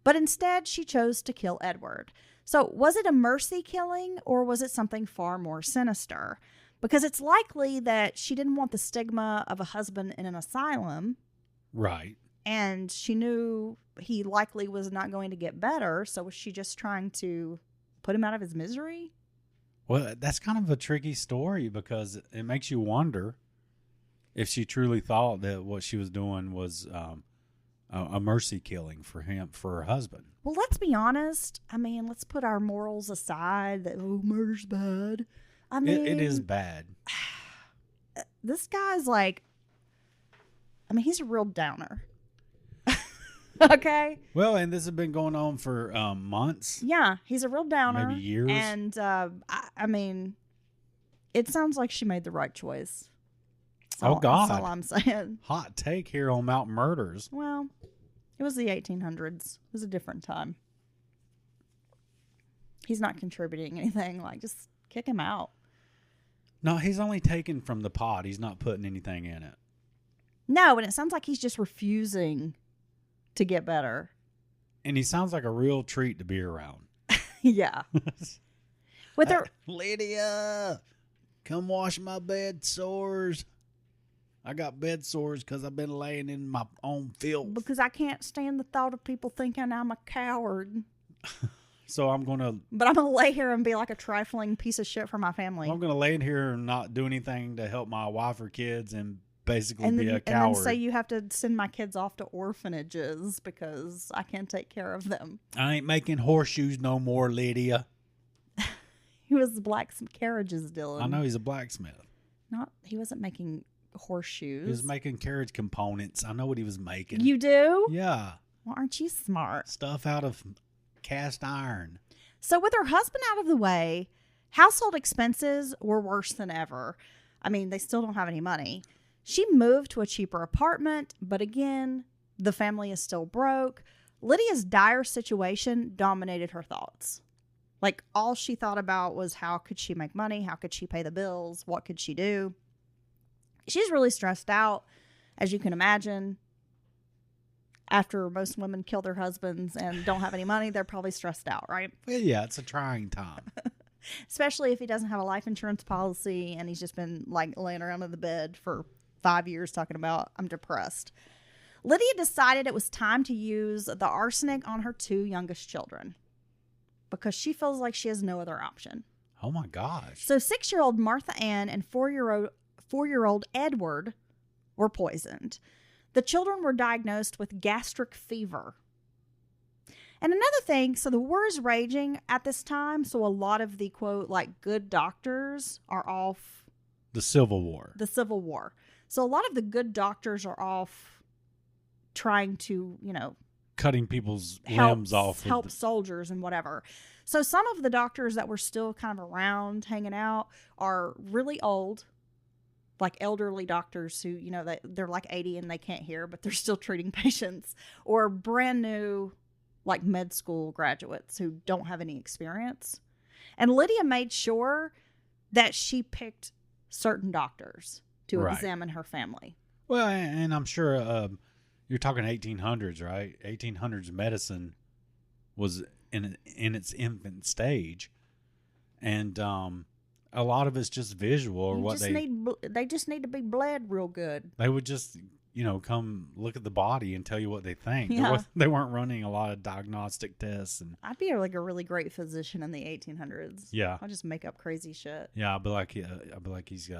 But instead, she chose to kill Edward. So was it a mercy killing, or was it something far more sinister? Because it's likely that she didn't want the stigma of a husband in an asylum. Right. And she knew he likely was not going to get better. So was she just trying to put him out of his misery? Well, that's kind of a tricky story because it makes you wonder if she truly thought that what she was doing was a mercy killing for him, for her husband. Well, let's be honest. I mean, let's put our morals aside that, oh, murder's bad. I mean, it is bad. This guy's like, I mean, he's a real downer. Okay. Well, and this has been going on for months. Yeah, he's a real downer. Maybe years. And I mean, it sounds like she made the right choice. God. That's all I'm saying. Hot take here on Mount Murders. Well, it was the 1800s. It was a different time. He's not contributing anything. Like, just kick him out. No, he's only taking from the pot. He's not putting anything in it. No, and it sounds like he's just refusing to get better. And he sounds like a real treat to be around. Yeah. With her, Lydia, come wash my bed sores. I got bed sores because I've been laying in my own filth. Because I can't stand the thought of people thinking I'm a coward. So I'm going to... But I'm going to lay here and be like a trifling piece of shit for my family. I'm going to lay in here and not do anything to help my wife or kids and basically And be then, a coward. and then say you have to send my kids off to orphanages because I can't take care of them. I ain't making horseshoes no more, Lydia. He was blacksmith carriages, Dylan. I know he's a blacksmith. He wasn't making horseshoes. He was making carriage components. I know what he was making. You do? Yeah. Well, aren't you smart? Stuff out of cast iron. So with her husband out of the way, household expenses were worse than ever. I mean, they still don't have any money. She moved to a cheaper apartment, but again, the family is still broke. Lydia's dire situation dominated her thoughts. Like, all she thought about was how could she make money? How could she pay the bills? What could she do? She's really stressed out, as you can imagine. After most women kill their husbands and don't have any money, they're probably stressed out, right? Well, yeah, it's a trying time. Especially if he doesn't have a life insurance policy and he's just been like laying around in the bed for 5 years talking about, I'm depressed. Lydia decided it was time to use the arsenic on her 2 youngest children because she feels like she has no other option. Oh my gosh. So 6-year-old Martha Ann and 4-year-old Edward were poisoned. The children were diagnosed with gastric fever. And another thing, so the war is raging at this time, so a lot of the, quote, like, good doctors are off. The Civil War. The Civil War. So a lot of the good doctors are off trying to, Cutting people's limbs off. Help soldiers and whatever. So some of the doctors that were still kind of around hanging out are really old, like elderly doctors who, they're like 80 and they can't hear, but they're still treating patients, or brand new, like med school graduates who don't have any experience. And Lydia made sure that she picked certain doctors to examine her family. Well, and I'm sure you're talking 1800s, right? 1800s medicine was in its infant stage, and a lot of it's just visual or they just need to be bled real good. They would just come look at the body and tell you what they think. Yeah. They weren't running a lot of diagnostic tests. And I'd be like a really great physician in the 1800s. Yeah, I'll just make up crazy shit. Yeah, I'd be like he's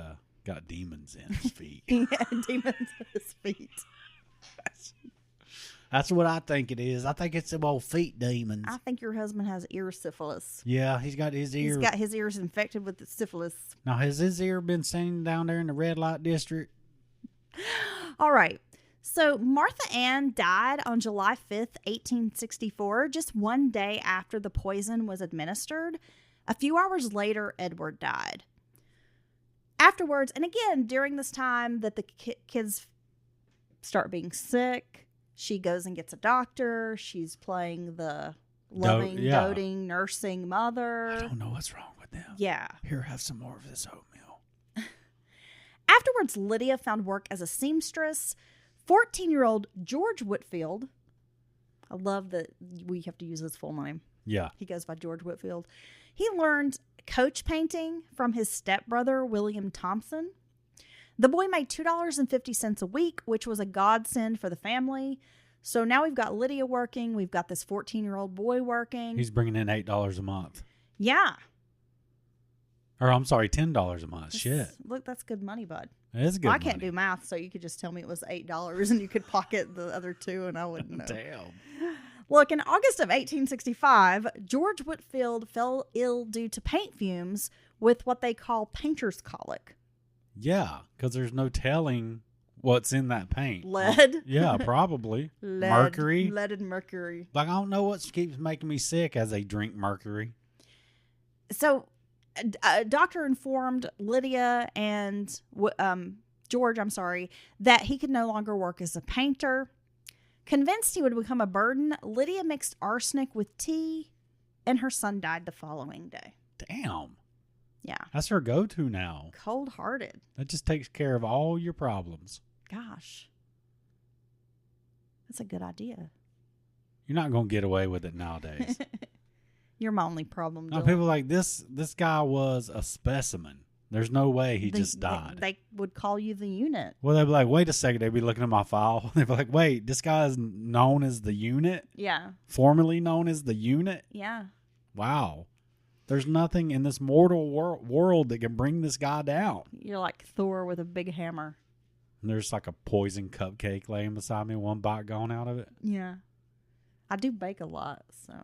got demons in his feet. Yeah, demons in his feet. That's what I think it is. I think it's them old feet demons. I think your husband has ear syphilis. Yeah, he's got his ear. He's got his ears infected with the syphilis. Now, has his ear been seen down there in the red light district? All right. So Martha Ann died on July 5th, 1864, just one day after the poison was administered. A few hours later, Edward died. Afterwards, and again, during this time that the kids start being sick, she goes and gets a doctor. She's playing the loving, doting, nursing mother. I don't know what's wrong with them. Yeah. Here, have some more of this oatmeal. Afterwards, Lydia found work as a seamstress. 14-year-old George Whitfield. I love that we have to use his full name. Yeah. He goes by George Whitfield. He learned coach painting from his stepbrother, William Thompson. The boy made $2.50 a week, which was a godsend for the family. So now we've got Lydia working. We've got this 14-year-old boy working. He's bringing in $8 a month. Yeah. Or I'm sorry, $10 a month. Shit. Look, that's good money, bud. It is good I money. can't do math, so you could just tell me it was $8 and you could pocket the other $2 and I wouldn't know. Damn. Look, in August of 1865, George Whitfield fell ill due to paint fumes with what they call painter's colic. Yeah, because there's no telling what's in that paint. Lead? Yeah, probably. Lead, mercury? Lead and mercury. Like, I don't know what keeps making me sick as I drink mercury. So, a doctor informed Lydia and George, that he could no longer work as a painter. Convinced he would become a burden, Lydia mixed arsenic with tea, and her son died the following day. Damn. Yeah. That's her go-to now. Cold-hearted. That just takes care of all your problems. Gosh. That's a good idea. You're not going to get away with it nowadays. You're my only problem. No, Dylan. people like this guy was a specimen. There's no way he just died. They would call you the unit. Well, they'd be like, wait a second. They'd be looking at my file. They'd be like, wait, this guy is known as the unit? Yeah. Formerly known as the unit? Yeah. Wow. There's nothing in this mortal world that can bring this guy down. You're like Thor with a big hammer. There's like a poison cupcake laying beside me, one bite gone out of it. Yeah. I do bake a lot, so.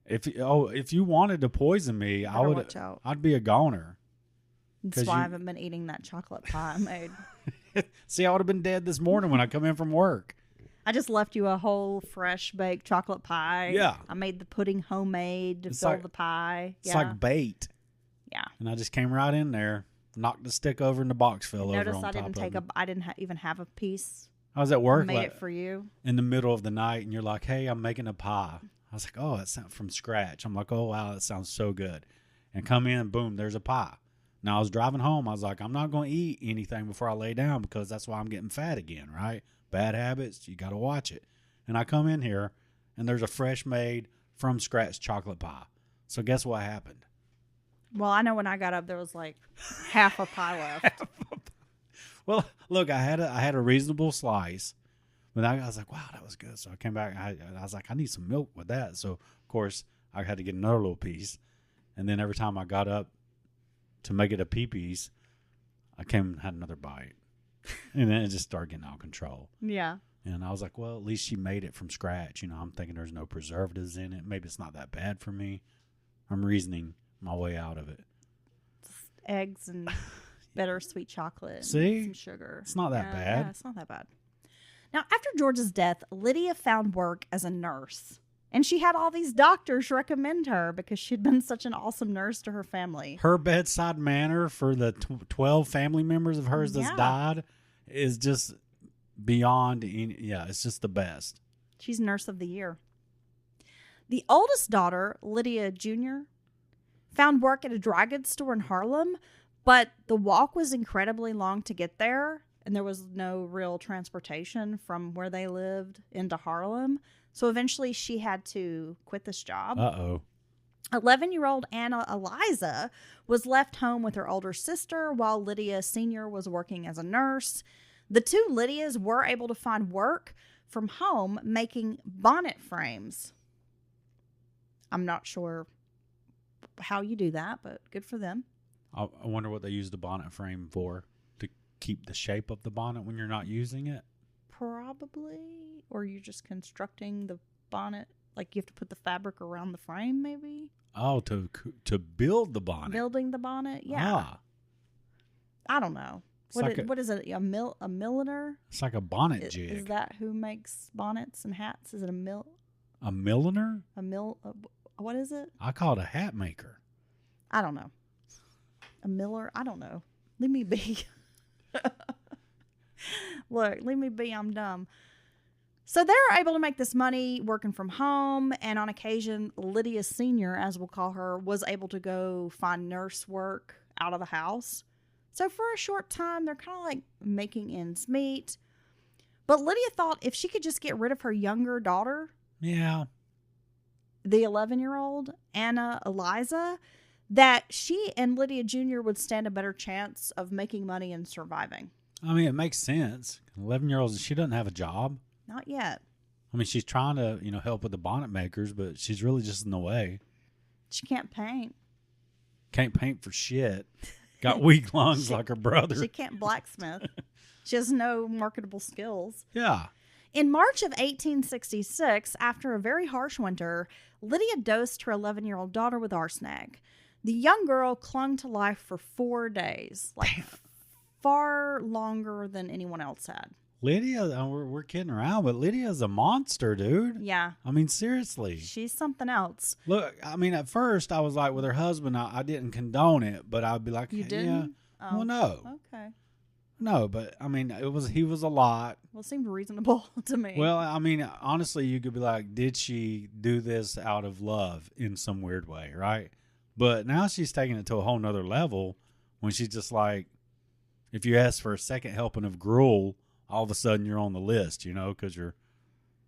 If you wanted to poison me, Watch out. I'd be a goner. That's why I haven't been eating that chocolate pie I made. See, I would have been dead this morning when I come in from work. I just left you a whole fresh baked chocolate pie. Yeah. I made the pudding homemade to fill the pie. It's like bait. Yeah. And I just came right in there, knocked the stick over and the box fell over on Notice top of it. I didn't even have a piece. I was at work. I made it for you. In the middle of the night, and you're like, hey, I'm making a pie. I was like, oh, that sounds from scratch. I'm like, oh, wow, that sounds so good. And come in, boom, there's a pie. Now, I was driving home. I was like, I'm not going to eat anything before I lay down because that's why I'm getting fat again, right? Bad habits, you got to watch it. And I come in here, and there's a fresh made, from scratch chocolate pie. So guess what happened? Well, I know when I got up, there was like half a pie left. Well, look, I had a reasonable slice. But I was like, wow, that was good. So I came back. I was like, I need some milk with that. So, of course, I had to get another little piece. And then every time I got up to make it a piece, I came and had another bite. And then it just started getting out of control. Yeah. And I was like, well, at least she made it from scratch. You know, I'm thinking there's no preservatives in it. Maybe it's not that bad for me. I'm reasoning my way out of it. Eggs and bittersweet chocolate. See? And some sugar. It's not that bad. Yeah, it's not that bad. Now, after George's death, Lydia found work as a nurse. And she had all these doctors recommend her because she'd been such an awesome nurse to her family. Her bedside manner for the 12 family members of hers that's died is just beyond. It's just the best. She's Nurse of the Year. The oldest daughter, Lydia Jr., found work at a dry goods store in Harlem, but the walk was incredibly long to get there, and there was no real transportation from where they lived into Harlem. So eventually she had to quit this job. Uh-oh. 11-year-old Anna Eliza was left home with her older sister while Lydia Sr. was working as a nurse. The two Lydias were able to find work from home making bonnet frames. I'm not sure how you do that, but good for them. I wonder what they use the bonnet frame for, to keep the shape of the bonnet when you're not using it. Probably. Or you're just constructing the bonnet, like you have to put the fabric around the frame, maybe. Oh, to build the bonnet. Building the bonnet, yeah. I don't know. What is it? A milliner? It's like a bonnet jig. Is that who makes bonnets and hats? Is it a milliner? What is it? I call it a hat maker. I don't know. A miller? I don't know. Leave me be. Look, leave me be. I'm dumb. So they're able to make this money working from home, and on occasion, Lydia Sr., as we'll call her, was able to go find nurse work out of the house. So for a short time, they're kind of like making ends meet. But Lydia thought if she could just get rid of her younger daughter, the 11-year-old Anna Eliza, that she and Lydia Jr. would stand a better chance of making money and surviving. I mean, it makes sense. 11-year-old, she doesn't have a job. Not yet. I mean, she's trying to, help with the bonnet makers, but she's really just in the way. She can't paint. Can't paint for shit. Got weak lungs like her brother. She can't blacksmith. She has no marketable skills. Yeah. In March of 1866, after a very harsh winter, Lydia dosed her 11-year-old daughter with arsenic. The young girl clung to life for 4 days, like far longer than anyone else had. Lydia, we're kidding around, but Lydia's a monster, dude. Yeah. I mean, seriously. She's something else. Look, I mean, at first I was like, with her husband, I didn't condone it, but I'd be like, you didn't? Yeah. Well, no. Okay. No, but I mean, he was a lot. Well, it seemed reasonable to me. Well, I mean, honestly, you could be like, did she do this out of love in some weird way, right? But now she's taking it to a whole nother level when she's just like, if you ask for a second helping of gruel, all of a sudden you're on the list, because you're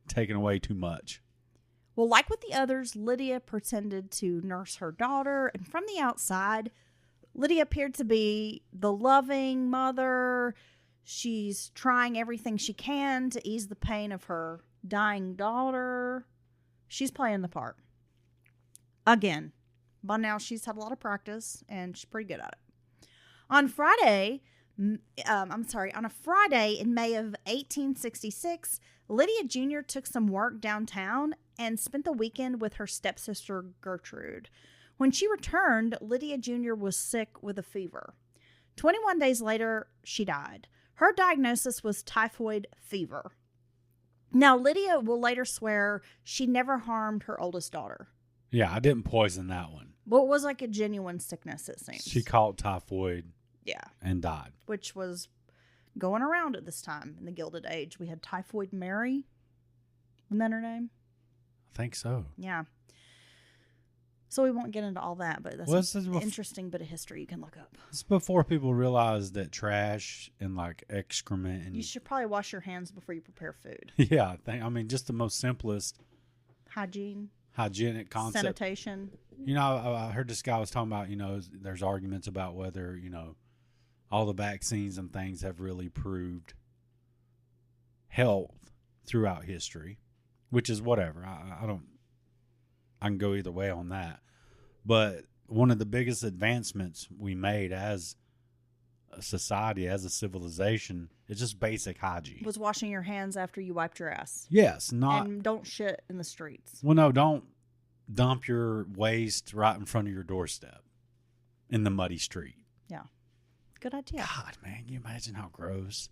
taking away too much. Well, like with the others, Lydia pretended to nurse her daughter, and from the outside, Lydia appeared to be the loving mother. She's trying everything she can to ease the pain of her dying daughter. She's playing the part. Again, by now she's had a lot of practice, and she's pretty good at it. On Friday, on a Friday in May of 1866, Lydia Jr. took some work downtown and spent the weekend with her stepsister Gertrude. When she returned, Lydia Jr. was sick with a fever. 21 days later, she died. Her diagnosis was typhoid fever. Now, Lydia will later swear she never harmed her oldest daughter. Yeah, I didn't poison that one. But it was like a genuine sickness, it seems. She caught typhoid. Yeah. And died. Which was going around at this time in the Gilded Age. We had Typhoid Mary. Isn't that her name? I think so. Yeah. So we won't get into all that, but that's an interesting bit of history you can look up. It's before people realized that trash and like excrement and you should probably wash your hands before you prepare food. Yeah, I mean just the most simplest hygienic concept. Sanitation. You know, I heard this guy was talking about, you know, there's arguments about whether, you know, all the vaccines and things have really proved health throughout history, which is whatever. I can go either way on that. But one of the biggest advancements we made as a society, as a civilization, is just basic hygiene. Was washing your hands after you wiped your ass. Yes, not. And don't shit in the streets. Well, no, don't dump your waste right in front of your doorstep in the muddy street. Yeah. Good idea. God, man, can you imagine how gross?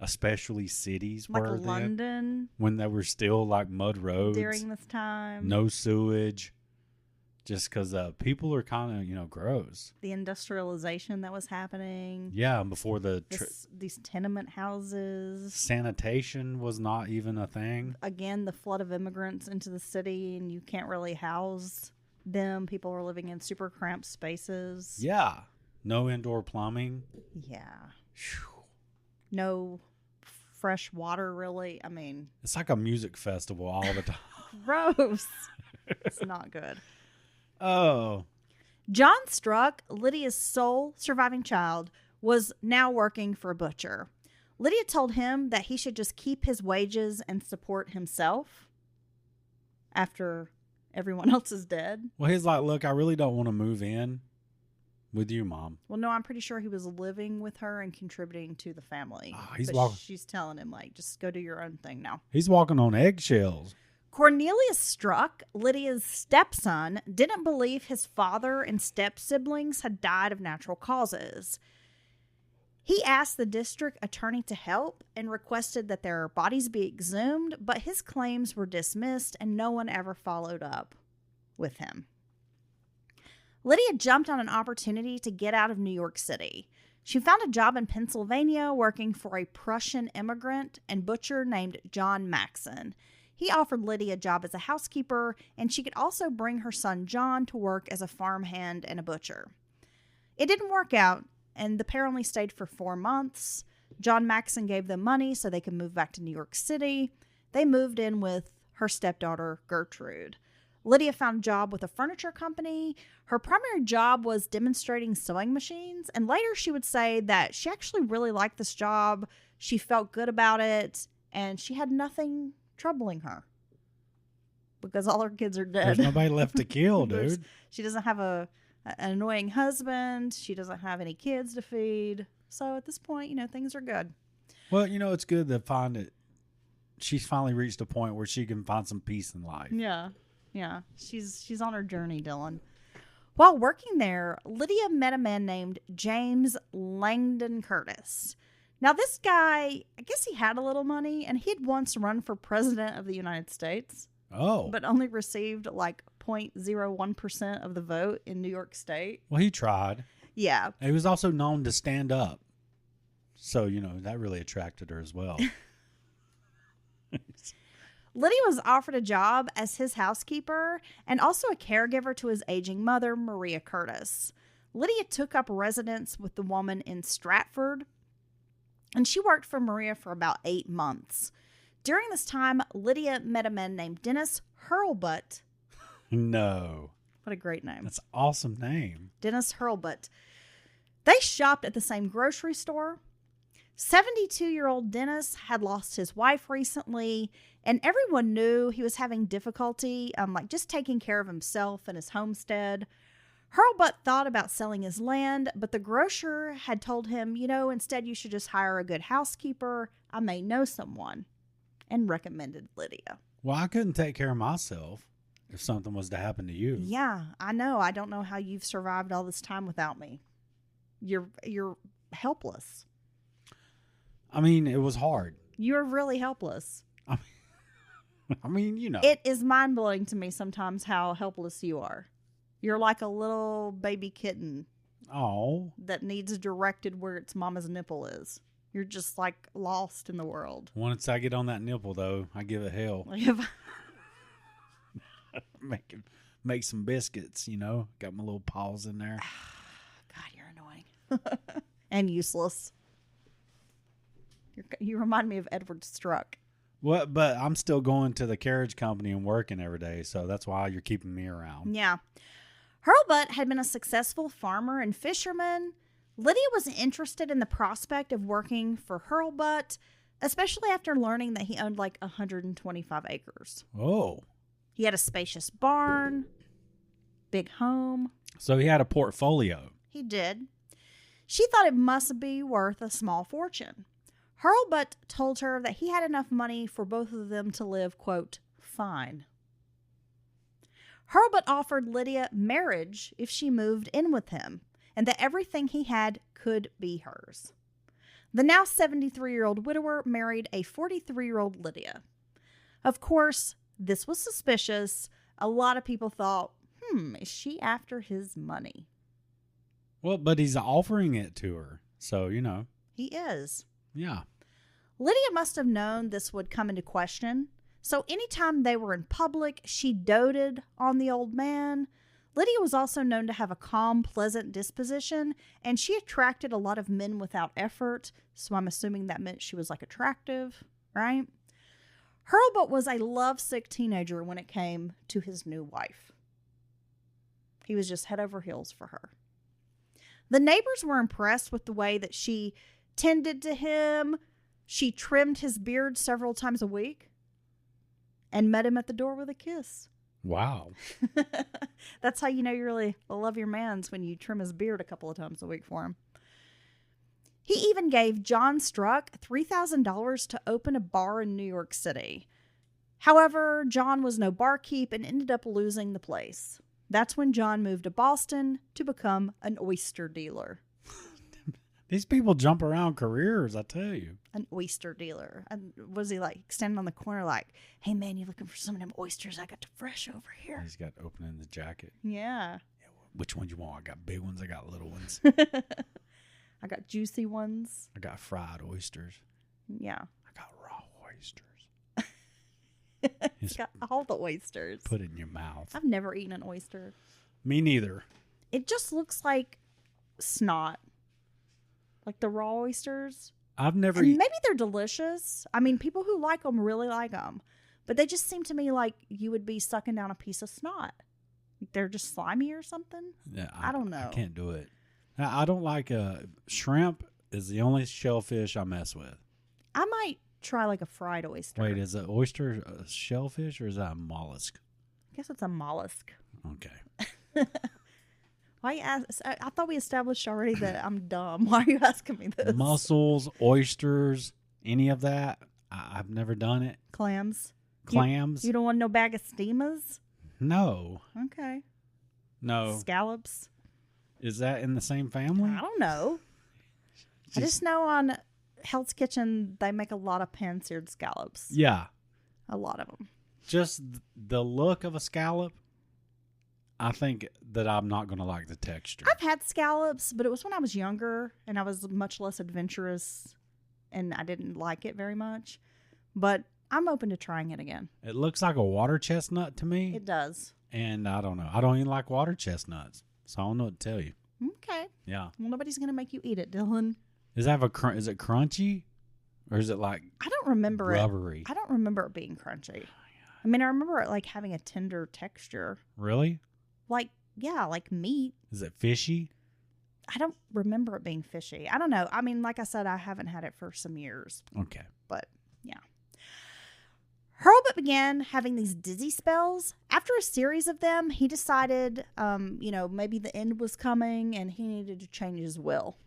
Especially cities like were London then, when there were still like mud roads during this time. No sewage, just because people are kind of, you know, gross. The industrialization that was happening. Yeah, before these tenement houses. Sanitation was not even a thing. Again, the flood of immigrants into the city, and you can't really house them. People were living in super cramped spaces. Yeah, no indoor plumbing. Yeah. Whew. No fresh water, really. I mean, it's like a music festival all the time. Gross. It's not good. Oh. John Struck, Lydia's sole surviving child, was now working for a butcher. Lydia told him that he should just keep his wages and support himself after everyone else is dead. Well, he's like, look, I really don't want to move in with you, Mom. Well, no, I'm pretty sure he was living with her and contributing to the family. She's telling him, like, just go do your own thing now. He's walking on eggshells. Cornelius Struck, Lydia's stepson, didn't believe his father and step-siblings had died of natural causes. He asked the district attorney to help and requested that their bodies be exhumed, but his claims were dismissed and no one ever followed up with him. Lydia jumped on an opportunity to get out of New York City. She found a job in Pennsylvania working for a Prussian immigrant and butcher named John Maxon. He offered Lydia a job as a housekeeper, and she could also bring her son John to work as a farmhand and a butcher. It didn't work out, and the pair only stayed for 4 months. John Maxon gave them money so they could move back to New York City. They moved in with her stepdaughter, Gertrude. Lydia found a job with a furniture company. Her primary job was demonstrating sewing machines, and later she would say that she actually really liked this job. She felt good about it, and she had nothing troubling her because all her kids are dead. There's nobody left to kill, dude. She doesn't have an annoying husband. She doesn't have any kids to feed. So at this point, you know, things are good. Well, you know, it's good to find that she's finally reached a point where she can find some peace in life. Yeah. Yeah, she's on her journey, Dylan. While working there, Lydia met a man named James Langdon Curtis. Now, this guy, I guess he had a little money, and he'd once run for president of the United States. Oh. But only received like 0.01% of the vote in New York State. Well, he tried. Yeah. He was also known to stand up. So, you know, that really attracted her as well. Lydia was offered a job as his housekeeper and also a caregiver to his aging mother, Maria Curtis. Lydia took up residence with the woman in Stratford, and she worked for Maria for about 8 months. During this time, Lydia met a man named Dennis Hurlbut. No. What a great name. That's an awesome name. Dennis Hurlbut. They shopped at the same grocery store. 72-year-old Dennis had lost his wife recently, and everyone knew he was having difficulty, like just taking care of himself and his homestead. Hurlbut thought about selling his land, but the grocer had told him, instead you should just hire a good housekeeper. I may know someone, and recommended Lydia. Well, I couldn't take care of myself if something was to happen to you. Yeah, I know. I don't know how you've survived all this time without me. You're helpless. I mean, it was hard. You're really helpless. I mean, It is mind-blowing to me sometimes how helpless you are. You're like a little baby kitten. Oh. That needs directed where its mama's nipple is. You're just like lost in the world. Once I get on that nipple, though, I give it hell. Make some biscuits, Got my little paws in there. God, you're annoying. And useless. You remind me of Edward Struck. Well, but I'm still going to the carriage company and working every day, so that's why you're keeping me around. Yeah. Hurlbut had been a successful farmer and fisherman. Lydia was interested in the prospect of working for Hurlbut, especially after learning that he owned like 125 acres. Oh. He had a spacious barn, big home. So he had a portfolio. He did. She thought it must be worth a small fortune. Hurlbut told her that he had enough money for both of them to live, quote, fine. Hurlbut offered Lydia marriage if she moved in with him, and that everything he had could be hers. The now 73-year-old widower married a 43-year-old Lydia. Of course, this was suspicious. A lot of people thought, is she after his money? Well, but he's offering it to her, so, He is. Yeah. Lydia must have known this would come into question, so anytime they were in public, she doted on the old man. Lydia was also known to have a calm, pleasant disposition, and she attracted a lot of men without effort, so I'm assuming that meant she was like attractive, right? Hurlbut was a lovesick teenager when it came to his new wife. He was just head over heels for her. The neighbors were impressed with the way that she tended to him. She trimmed his beard several times a week and met him at the door with a kiss. Wow. That's how you know you really love your man's, when you trim his beard a couple of times a week for him. He even gave John Struck $3,000 to open a bar in New York City. However, John was no barkeep and ended up losing the place. That's when John moved to Boston to become an oyster dealer. These people jump around careers, I tell you. An oyster dealer. And was he like standing on the corner like, hey man, you looking for some of them oysters I got to fresh over here? He's got open in the jacket. Yeah. Which one you want? I got big ones, I got little ones. I got juicy ones. I got fried oysters. Yeah. I got raw oysters. It's got all the oysters. Put it in your mouth. I've never eaten an oyster. Me neither. It just looks like snot. Like the raw oysters. I've never and maybe they're delicious. I mean, people who like them really like them. But they just seem to me like you would be sucking down a piece of snot. They're just slimy or something. Yeah, I don't know. I can't do it. I don't like shrimp is the only shellfish I mess with. I might try like a fried oyster. Wait, is an oyster a shellfish or is that a mollusk? I guess it's a mollusk. Okay. Why you ask? I thought we established already that I'm dumb. Why are you asking me this? Mussels, oysters, any of that. I've never done it. Clams. Clams. You don't want no bag of steamers? No. Okay. No. Scallops. Is that in the same family? I don't know. I just know on Hell's Kitchen they make a lot of pan-seared scallops. Yeah. A lot of them. Just the look of a scallop, I think that I'm not going to like the texture. I've had scallops, but it was when I was younger and I was much less adventurous and I didn't like it very much. But I'm open to trying it again. It looks like a water chestnut to me. It does. And I don't know. I don't even like water chestnuts. So I don't know what to tell you. Okay. Yeah. Well, nobody's going to make you eat it, Dylan. Is it crunchy? Or is it like I don't remember rubbery? I don't remember it being crunchy. I mean, I remember it like having a tender texture. Really? Like, yeah, like meat. Is it fishy? I don't remember it being fishy. I don't know. I mean, like I said, I haven't had it for some years. Okay. But, yeah. Hurlbut began having these dizzy spells. After a series of them, he decided, maybe the end was coming and he needed to change his will.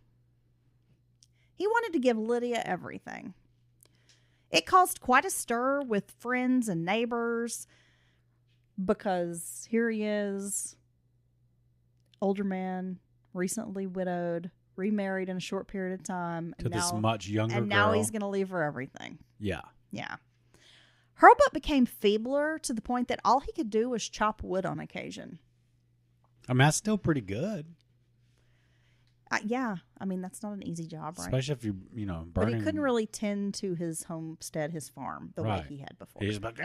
He wanted to give Lydia everything. It caused quite a stir with friends and neighbors because here he is, older man, recently widowed, remarried in a short period of time. To this much younger girl. And now he's going to leave her everything. Yeah. Yeah. Hurlbut became feebler to the point that all he could do was chop wood on occasion. I mean, that's still pretty good. Yeah. I mean, that's not an easy job, right? Especially if burning. But he couldn't really tend to his homestead, his farm, the way he had before. He's like,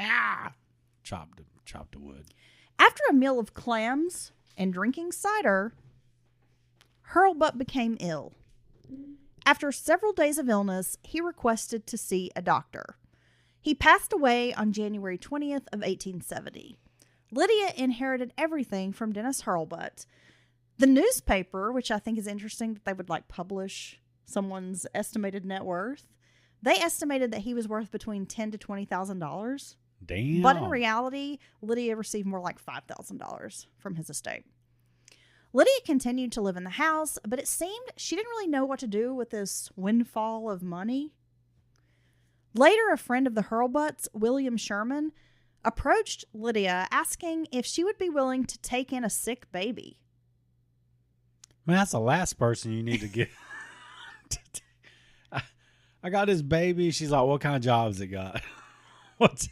chop the wood. After a meal of clams and drinking cider, Hurlbut became ill. After several days of illness, he requested to see a doctor. He passed away on January 20th of 1870. Lydia inherited everything from Dennis Hurlbut. The newspaper, which I think is interesting that they would publish someone's estimated net worth, they estimated that he was worth between $10,000 to $20,000. Damn. But in reality, Lydia received more like $5,000 from his estate. Lydia continued to live in the house, but it seemed she didn't really know what to do with this windfall of money. Later, a friend of the Hurlbuts, William Sherman, approached Lydia asking if she would be willing to take in a sick baby. Man, that's the last person you need to get. I got this baby. She's like, what kind of jobs it got? What?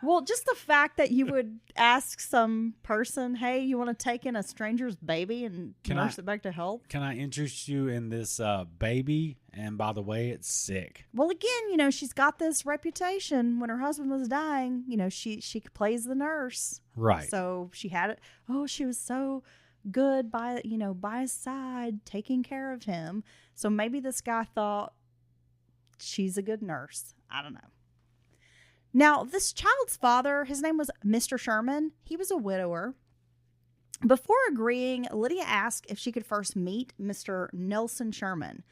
Well, just the fact that you would ask some person, hey, you want to take in a stranger's baby and nurse it back to health? Can I interest you in this baby? And by the way, it's sick. Well, again, she's got this reputation. When her husband was dying, she plays the nurse. Right. So she had it. Oh, she was so good by his side, taking care of him. So maybe this guy thought she's a good nurse. I don't know. Now, this child's father, his name was Mr. Sherman. He was a widower. Before agreeing, Lydia asked if she could first meet Mr. Nelson Sherman.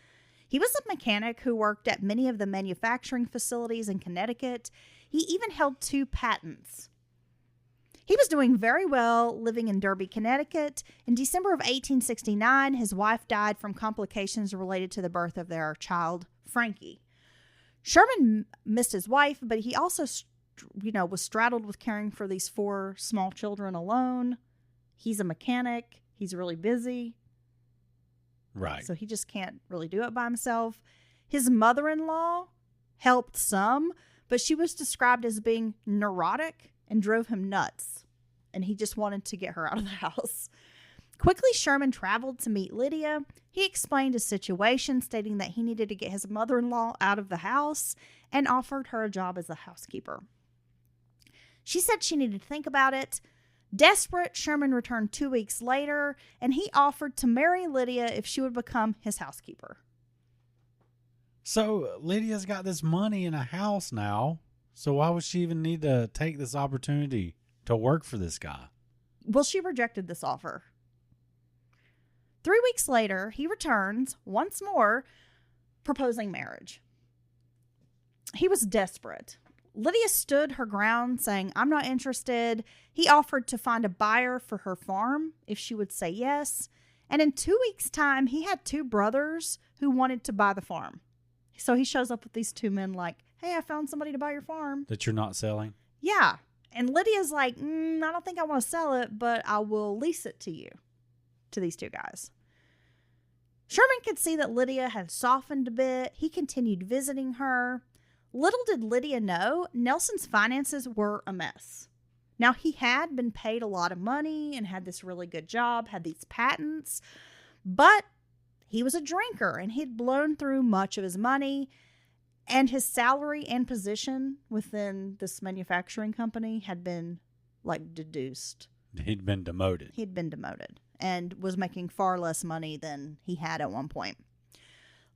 He was a mechanic who worked at many of the manufacturing facilities in Connecticut. He even held 2 patents. He was doing very well living in Derby, Connecticut. In December of 1869, his wife died from complications related to the birth of their child, Frankie. Sherman missed his wife, but he also, was straddled with caring for these 4 small children alone. He's a mechanic. He's really busy. Right. So he just can't really do it by himself. His mother-in-law helped some, but she was described as being neurotic and drove him nuts. And he just wanted to get her out of the house. Quickly, Sherman traveled to meet Lydia. He explained his situation, stating that he needed to get his mother-in-law out of the house and offered her a job as a housekeeper. She said she needed to think about it. Desperate, Sherman returned 2 weeks later, and he offered to marry Lydia if she would become his housekeeper. So Lydia's got this money in a house now, so why would she even need to take this opportunity to work for this guy? Well, she rejected this offer. 3 weeks later, he returns once more, proposing marriage. He was desperate. Lydia stood her ground, saying, I'm not interested. He offered to find a buyer for her farm if she would say yes. And in 2 weeks' time, he had 2 brothers who wanted to buy the farm. So he shows up with these 2 men like, hey, I found somebody to buy your farm. That you're not selling? Yeah. And Lydia's like, I don't think I want to sell it, but I will lease it to you, to these 2 guys. Sherman could see that Lydia had softened a bit. He continued visiting her. Little did Lydia know, Nelson's finances were a mess. Now, he had been paid a lot of money and had this really good job, had these patents, but he was a drinker and he'd blown through much of his money, and his salary and position within this manufacturing company had been deduced. He'd been demoted. He'd been demoted and was making far less money than he had at one point.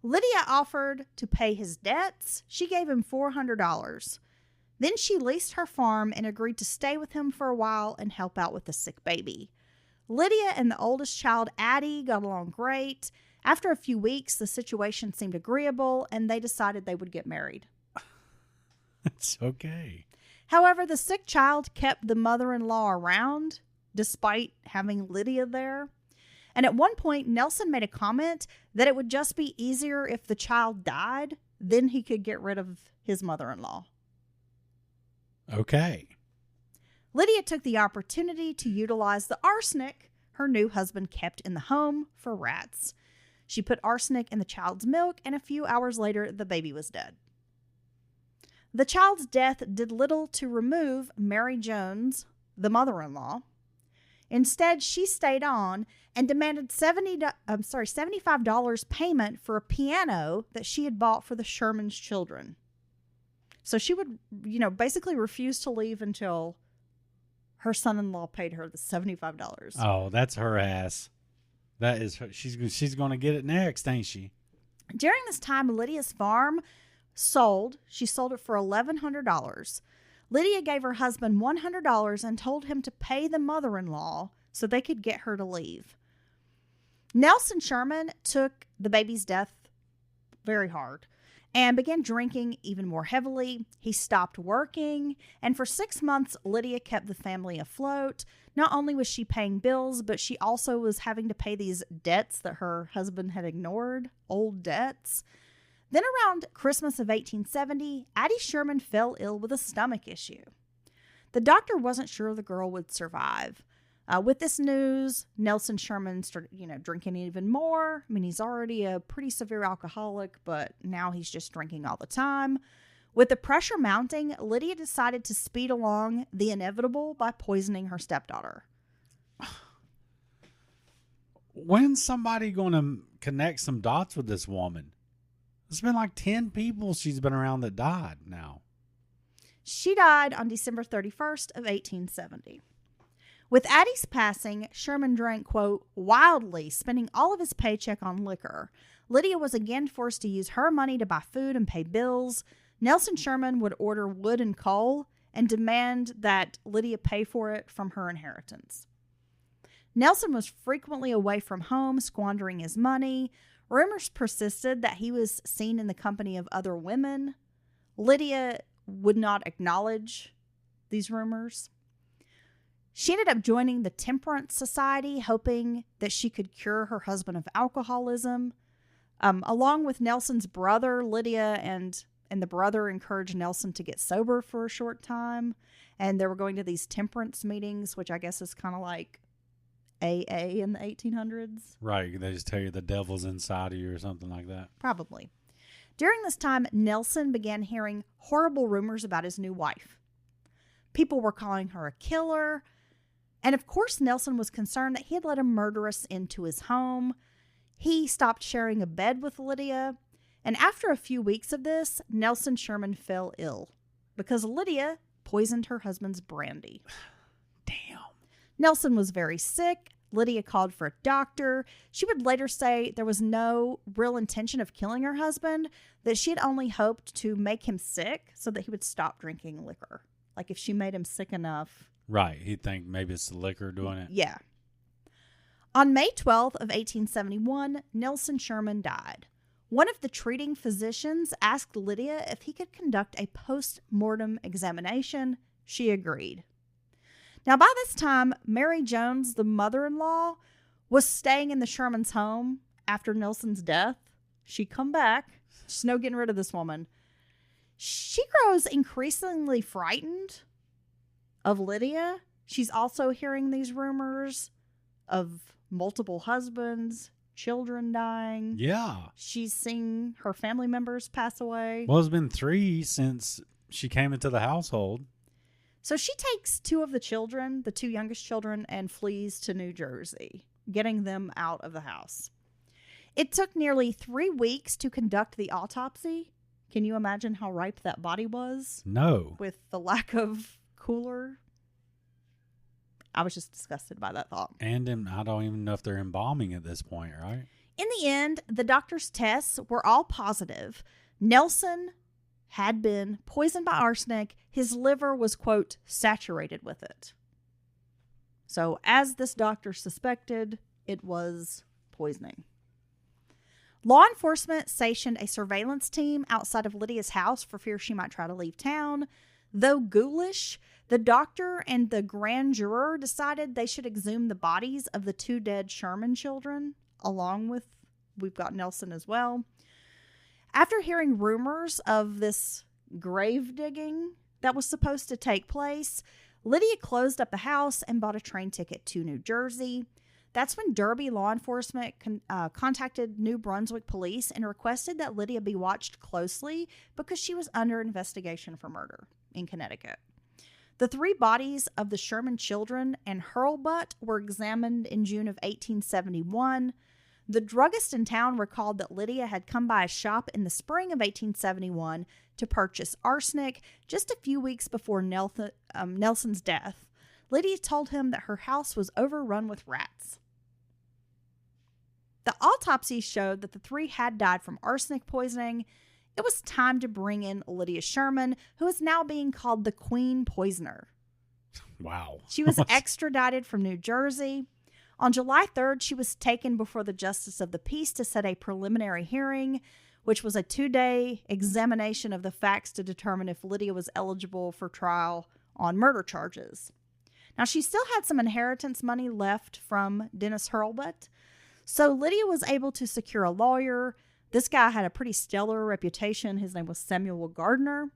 Lydia offered to pay his debts. She gave him $400. Then she leased her farm and agreed to stay with him for a while and help out with the sick baby. Lydia and the oldest child, Addie, got along great. After a few weeks, the situation seemed agreeable, and they decided they would get married. It's okay. However, the sick child kept the mother-in-law around despite having Lydia there. And at one point, Nelson made a comment that it would just be easier if the child died, then he could get rid of his mother-in-law. Okay. Lydia took the opportunity to utilize the arsenic her new husband kept in the home for rats. She put arsenic in the child's milk, and a few hours later, the baby was dead. The child's death did little to remove Mary Jones, the mother-in-law. Instead, she stayed on and demanded $75 payment for a piano that she had bought for the Sherman's children. So she would, basically refuse to leave until her son-in-law paid her the $75. Oh, that's her ass. That is her. She's going to get it next, ain't she? During this time, Lydia's farm sold. She sold it for $1,100. Lydia gave her husband $100 and told him to pay the mother-in-law so they could get her to leave. Nelson Sherman took the baby's death very hard and began drinking even more heavily. He stopped working, and for 6 months, Lydia kept the family afloat. Not only was she paying bills, but she also was having to pay these debts that her husband had ignored, old debts. Then around Christmas of 1870, Addie Sherman fell ill with a stomach issue. The doctor wasn't sure the girl would survive. With this news, Nelson Sherman started, drinking even more. I mean, he's already a pretty severe alcoholic, but now he's just drinking all the time. With the pressure mounting, Lydia decided to speed along the inevitable by poisoning her stepdaughter. When's somebody going to connect some dots with this woman? There's been like 10 people she's been around that died now. She died on December 31st of 1870. With Addie's passing, Sherman drank, quote, wildly, spending all of his paycheck on liquor. Lydia was again forced to use her money to buy food and pay bills. Nelson Sherman would order wood and coal and demand that Lydia pay for it from her inheritance. Nelson was frequently away from home, squandering his money. Rumors persisted that he was seen in the company of other women. Lydia would not acknowledge these rumors. She ended up joining the Temperance Society, hoping that she could cure her husband of alcoholism. Along with Nelson's brother, Lydia and the brother encouraged Nelson to get sober for a short time. And they were going to these temperance meetings, which I guess is kind of like AA in the 1800s. Right. They just tell you the devil's inside of you or something like that. Probably. During this time, Nelson began hearing horrible rumors about his new wife. People were calling her a killer. And of course, Nelson was concerned that he had let a murderess into his home. He stopped sharing a bed with Lydia. And after a few weeks of this, Nelson Sherman fell ill because Lydia poisoned her husband's brandy. Damn. Nelson was very sick. Lydia called for a doctor. She would later say there was no real intention of killing her husband, that she had only hoped to make him sick so that he would stop drinking liquor. Like if she made him sick enough. Right. He'd think maybe it's the liquor doing it. Yeah. On May 12th of 1871, Nelson Sherman died. One of the treating physicians asked Lydia if he could conduct a post-mortem examination. She agreed. Now, by this time, Mary Jones, the mother-in-law, was staying in the Sherman's home after Nelson's death. She'd come back. There's no getting rid of this woman. She grows increasingly frightened of Lydia. She's also hearing these rumors of multiple husbands, children dying. Yeah. She's seen her family members pass away. Well, it's been 3 since she came into the household. So she takes 2 of the children, the 2 youngest children, and flees to New Jersey, getting them out of the house. It took nearly 3 weeks to conduct the autopsy. Can you imagine how ripe that body was? No. With the lack of cooler. I was just disgusted by that thought. And I don't even know if they're embalming at this point, right? In the end, the doctor's tests were all positive. Nelson had been poisoned by arsenic. His liver was, quote, saturated with it. So as this doctor suspected, it was poisoning. Law enforcement stationed a surveillance team outside of Lydia's house for fear she might try to leave town. Though ghoulish, the doctor and the grand juror decided they should exhume the bodies of the 2 dead Sherman children, along with, we've got Nelson as well. After hearing rumors of this grave digging that was supposed to take place, Lydia closed up the house and bought a train ticket to New Jersey. That's when Derby law enforcement contacted New Brunswick police and requested that Lydia be watched closely because she was under investigation for murder in Connecticut. The 3 bodies of the Sherman children and Hurlbut were examined in June of 1871. The druggist in town recalled that Lydia had come by a shop in the spring of 1871 to purchase arsenic just a few weeks before Nelson's death. Lydia told him that her house was overrun with rats. The autopsy showed that the 3 had died from arsenic poisoning. It was time to bring in Lydia Sherman, who is now being called the Queen Poisoner. Wow. She was extradited from New Jersey. On July 3rd, she was taken before the Justice of the Peace to set a preliminary hearing, which was a 2-day examination of the facts to determine if Lydia was eligible for trial on murder charges. Now, she still had some inheritance money left from Dennis Hurlbut, so Lydia was able to secure a lawyer. This guy had a pretty stellar reputation. His name was Samuel Gardner.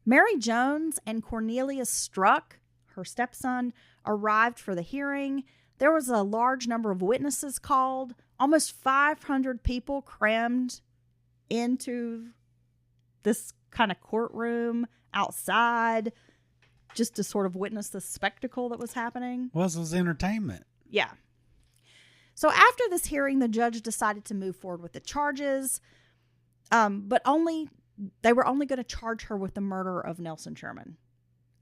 Mary Jones and Cornelius Struck, her stepson, arrived for the hearing. There was a large number of witnesses called. Almost 500 people crammed into this kind of courtroom outside just to sort of witness the spectacle that was happening. Well, this was entertainment. Yeah. So after this hearing, the judge decided to move forward with the charges, but they were only going to charge her with the murder of Nelson Sherman.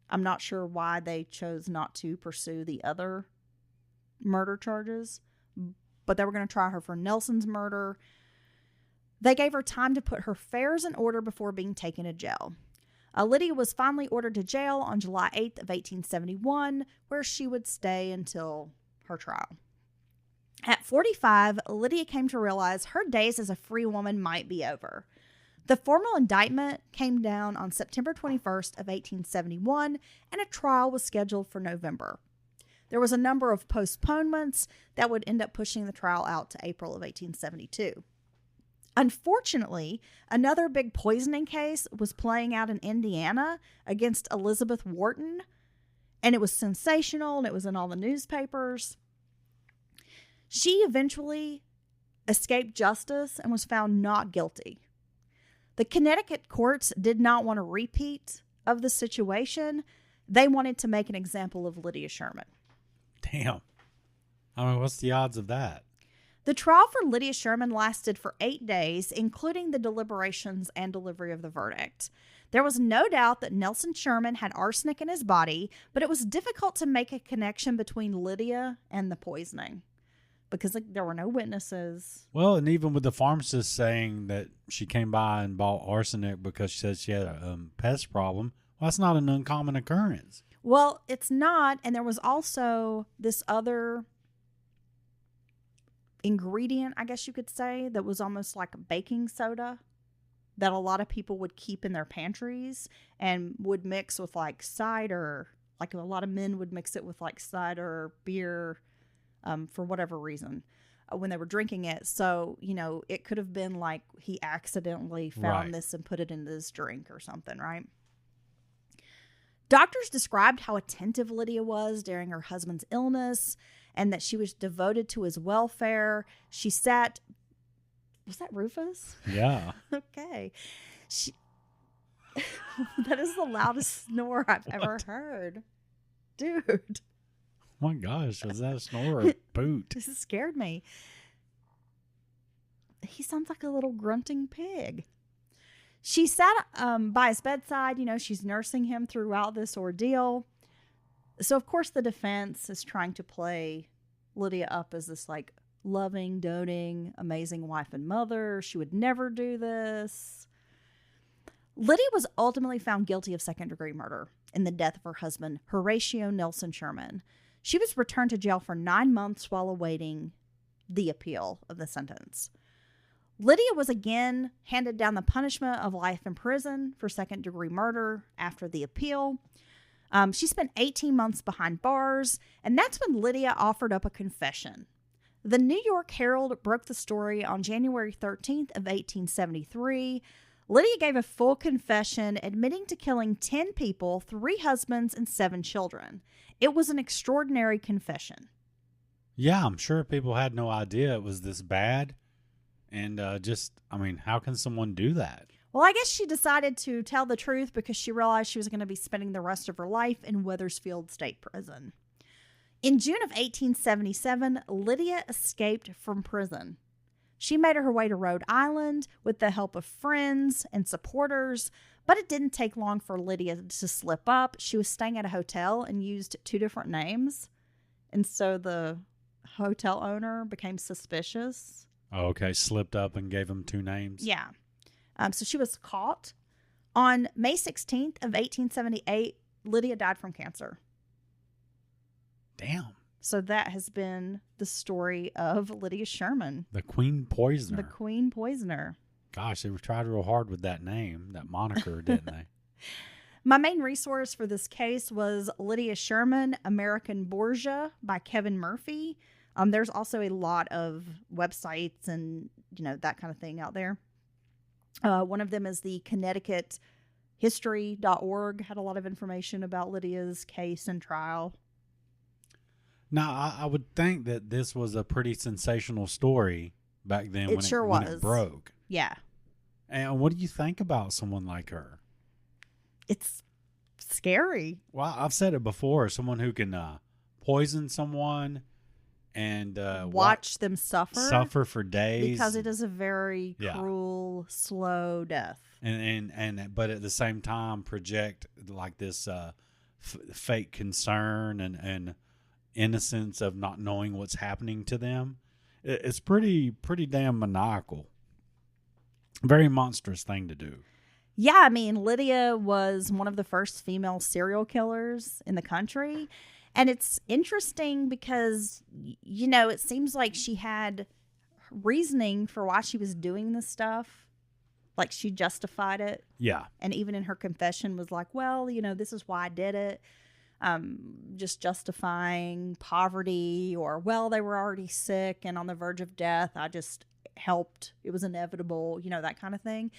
I'm not sure why they chose not to pursue the other murder charges, but they were going to try her for Nelson's murder. They gave her time to put her affairs in order before being taken to jail. Lydia was finally ordered to jail on July 8th of 1871, where she would stay until her trial. At 45, Lydia came to realize her days as a free woman might be over. The formal indictment came down on September 21st of 1871, and a trial was scheduled for November. There was a number of postponements that would end up pushing the trial out to April of 1872. Unfortunately, another big poisoning case was playing out in Indiana against Elizabeth Wharton, and it was sensational, and it was in all the newspapers. She eventually escaped justice and was found not guilty. The Connecticut courts did not want a repeat of the situation. They wanted to make an example of Lydia Sherman. Damn. I mean, what's the odds of that? The trial for Lydia Sherman lasted for 8 days, including the deliberations and delivery of the verdict. There was no doubt that Nelson Sherman had arsenic in his body, but it was difficult to make a connection between Lydia and the poisoning, because there were no witnesses. Well, and even with the pharmacist saying that she came by and bought arsenic because she said she had a pest problem, well, that's not an uncommon occurrence. Well, it's not, and there was also this other ingredient, I guess you could say, that was almost like baking soda that a lot of people would keep in their pantries and would mix with like cider. Like a lot of men would mix it with like cider or beer, for whatever reason, when they were drinking it. So, it could have been like he accidentally found this and put it in his drink or something, right? Doctors described how attentive Lydia was during her husband's illness and that she was devoted to his welfare. She sat... Was that Rufus? Yeah. Okay. That is the loudest snore I've ever heard. Dude. Oh my gosh, was that a snore or a boot? This scared me. He sounds like a little grunting pig. She sat by his bedside. She's nursing him throughout this ordeal. So, of course, the defense is trying to play Lydia up as this, like, loving, doting, amazing wife and mother. She would never do this. Lydia was ultimately found guilty of second-degree murder in the death of her husband, Horatio Nelson Sherman. She was returned to jail for 9 months while awaiting the appeal of the sentence. Lydia was again handed down the punishment of life in prison for second-degree murder after the appeal. She spent 18 months behind bars, and that's when Lydia offered up a confession. The New York Herald broke the story on January 13th of 1873. Lydia gave a full confession, admitting to killing 10 people, 3 husbands, and 7 children. It was an extraordinary confession. Yeah, I'm sure people had no idea it was this bad. And how can someone do that? Well, I guess she decided to tell the truth because she realized she was going to be spending the rest of her life in Wethersfield State Prison. In June of 1877, Lydia escaped from prison. She made her way to Rhode Island with the help of friends and supporters, but it didn't take long for Lydia to slip up. She was staying at a hotel and used 2 different names, and so the hotel owner became suspicious. Oh, okay, slipped up and gave him 2 names. Yeah. So she was caught. On May 16th of 1878, Lydia died from cancer. Damn. So that has been the story of Lydia Sherman. The Queen Poisoner. The Queen Poisoner. Gosh, they tried real hard with that name, that moniker, didn't they? My main resource for this case was Lydia Sherman, American Borgia by Kevin Murphy. There's also a lot of websites and, that kind of thing out there. One of them is the Connecticut history.org, had a lot of information about Lydia's case and trial. Now, I would think that this was a pretty sensational story back then when it broke. Yeah. And what do you think about someone like her? It's scary. Well, I've said it before. Someone who can poison someone and watch them suffer for days. Because it is a very cruel, slow death. And but at the same time project like this fake concern and innocence of not knowing what's happening to them. It's pretty damn maniacal. Very monstrous thing to do. Yeah, I mean, Lydia was one of the first female serial killers in the country. And it's interesting because, it seems like she had reasoning for why she was doing this stuff. Like, she justified it. Yeah. And even in her confession was like, well, this is why I did it. Just justifying poverty, or, well, they were already sick and on the verge of death. I just helped. It was inevitable, that kind of thing.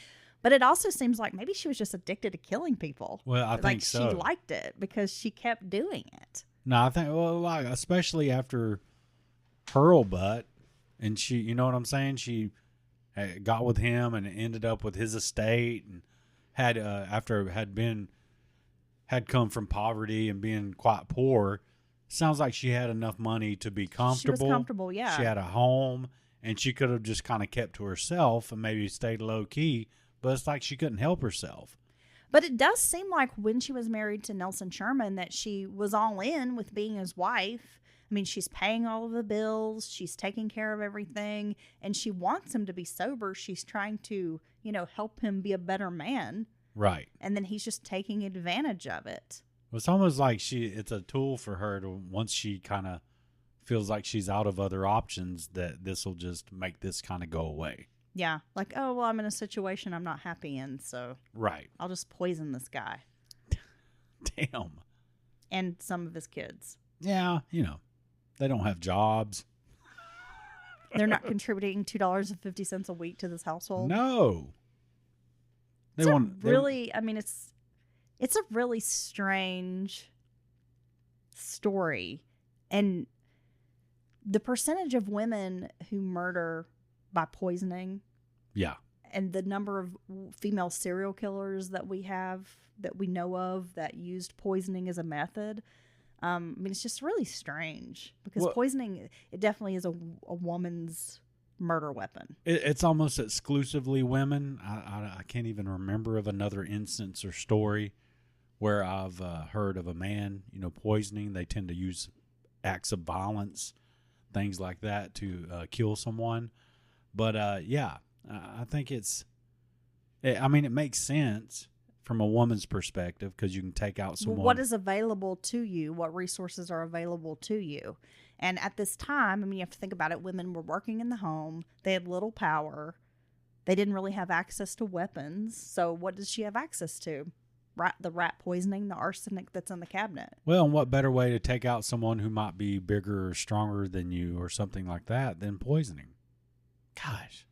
But it also seems like maybe she was just addicted to killing people. Well, I think so. She liked it because she kept doing it. No, I think, especially after Hurlbutt, and she, you know what I'm saying? She got with him and ended up with his estate, and had come from poverty and being quite poor. Sounds like she had enough money to be comfortable. She was comfortable, yeah. She had a home, and she could have just kind of kept to herself and maybe stayed low key, but it's like she couldn't help herself. But it does seem like when she was married to Nelson Sherman that she was all in with being his wife. I mean, she's paying all of the bills. She's taking care of everything. And she wants him to be sober. She's trying to, help him be a better man. Right. And then he's just taking advantage of it. It's almost like it's a tool for her to, once she kind of feels like she's out of other options, that this will just make this kind of go away. Yeah. Like, oh, well, I'm in a situation I'm not happy in, so right. I'll just poison this guy. Damn. And some of his kids. Yeah, they don't have jobs. They're not contributing $2.50 a week to this household. No. It's a really strange story. And the percentage of women who murder by poisoning. Yeah. And the number of female serial killers that we know of that used poisoning as a method. It's just really strange because poisoning, it definitely is a woman's murder weapon. It's almost exclusively women. I can't even remember of another instance or story where I've heard of a man, poisoning. They tend to use acts of violence, things like that to kill someone. But I think it makes sense from a woman's perspective because you can take out someone. Well, what is available to you? What resources are available to you? And at this time, you have to think about it. Women were working in the home. They had little power. They didn't really have access to weapons. So what does she have access to? The rat poisoning, the arsenic that's in the cabinet. Well, and what better way to take out someone who might be bigger or stronger than you or something like that than poisoning? Gosh.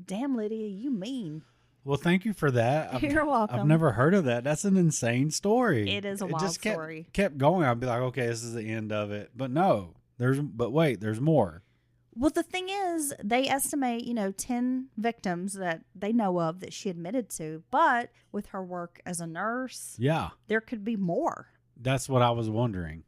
Damn, Lydia, you mean. Well, thank you for that. You're welcome. I've never heard of that. That's an insane story. It is a wild story. Kept going. I'd be like, okay, this is the end of it. But no, but wait, there's more. Well, the thing is, they estimate, 10 victims that they know of that she admitted to. But with her work as a nurse, yeah, there could be more. That's what I was wondering,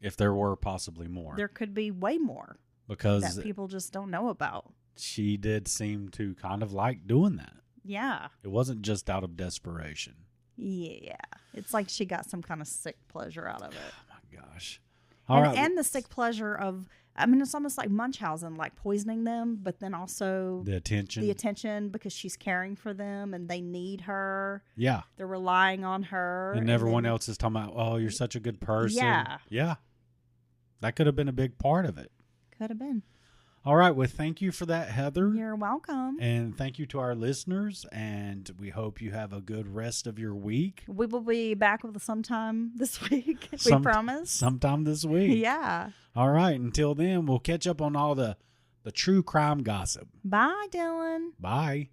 if there were possibly more. There could be way more. Because that people just don't know about. She did seem to kind of like doing that. Yeah. It wasn't just out of desperation. Yeah. It's like she got some kind of sick pleasure out of it. Oh, my gosh. And the sick pleasure of, it's almost like Munchausen, like poisoning them, but then also the attention because she's caring for them and they need her. Yeah. They're relying on her. And everyone else is talking about, oh, you're such a good person. Yeah. Yeah. That could have been a big part of it. Could have been. All right. Well, thank you for that, Heather. You're welcome. And thank you to our listeners. And we hope you have a good rest of your week. We will be back with sometime this week. We promise. Sometime this week. Yeah. All right. Until then, we'll catch up on all the true crime gossip. Bye, Dylan. Bye.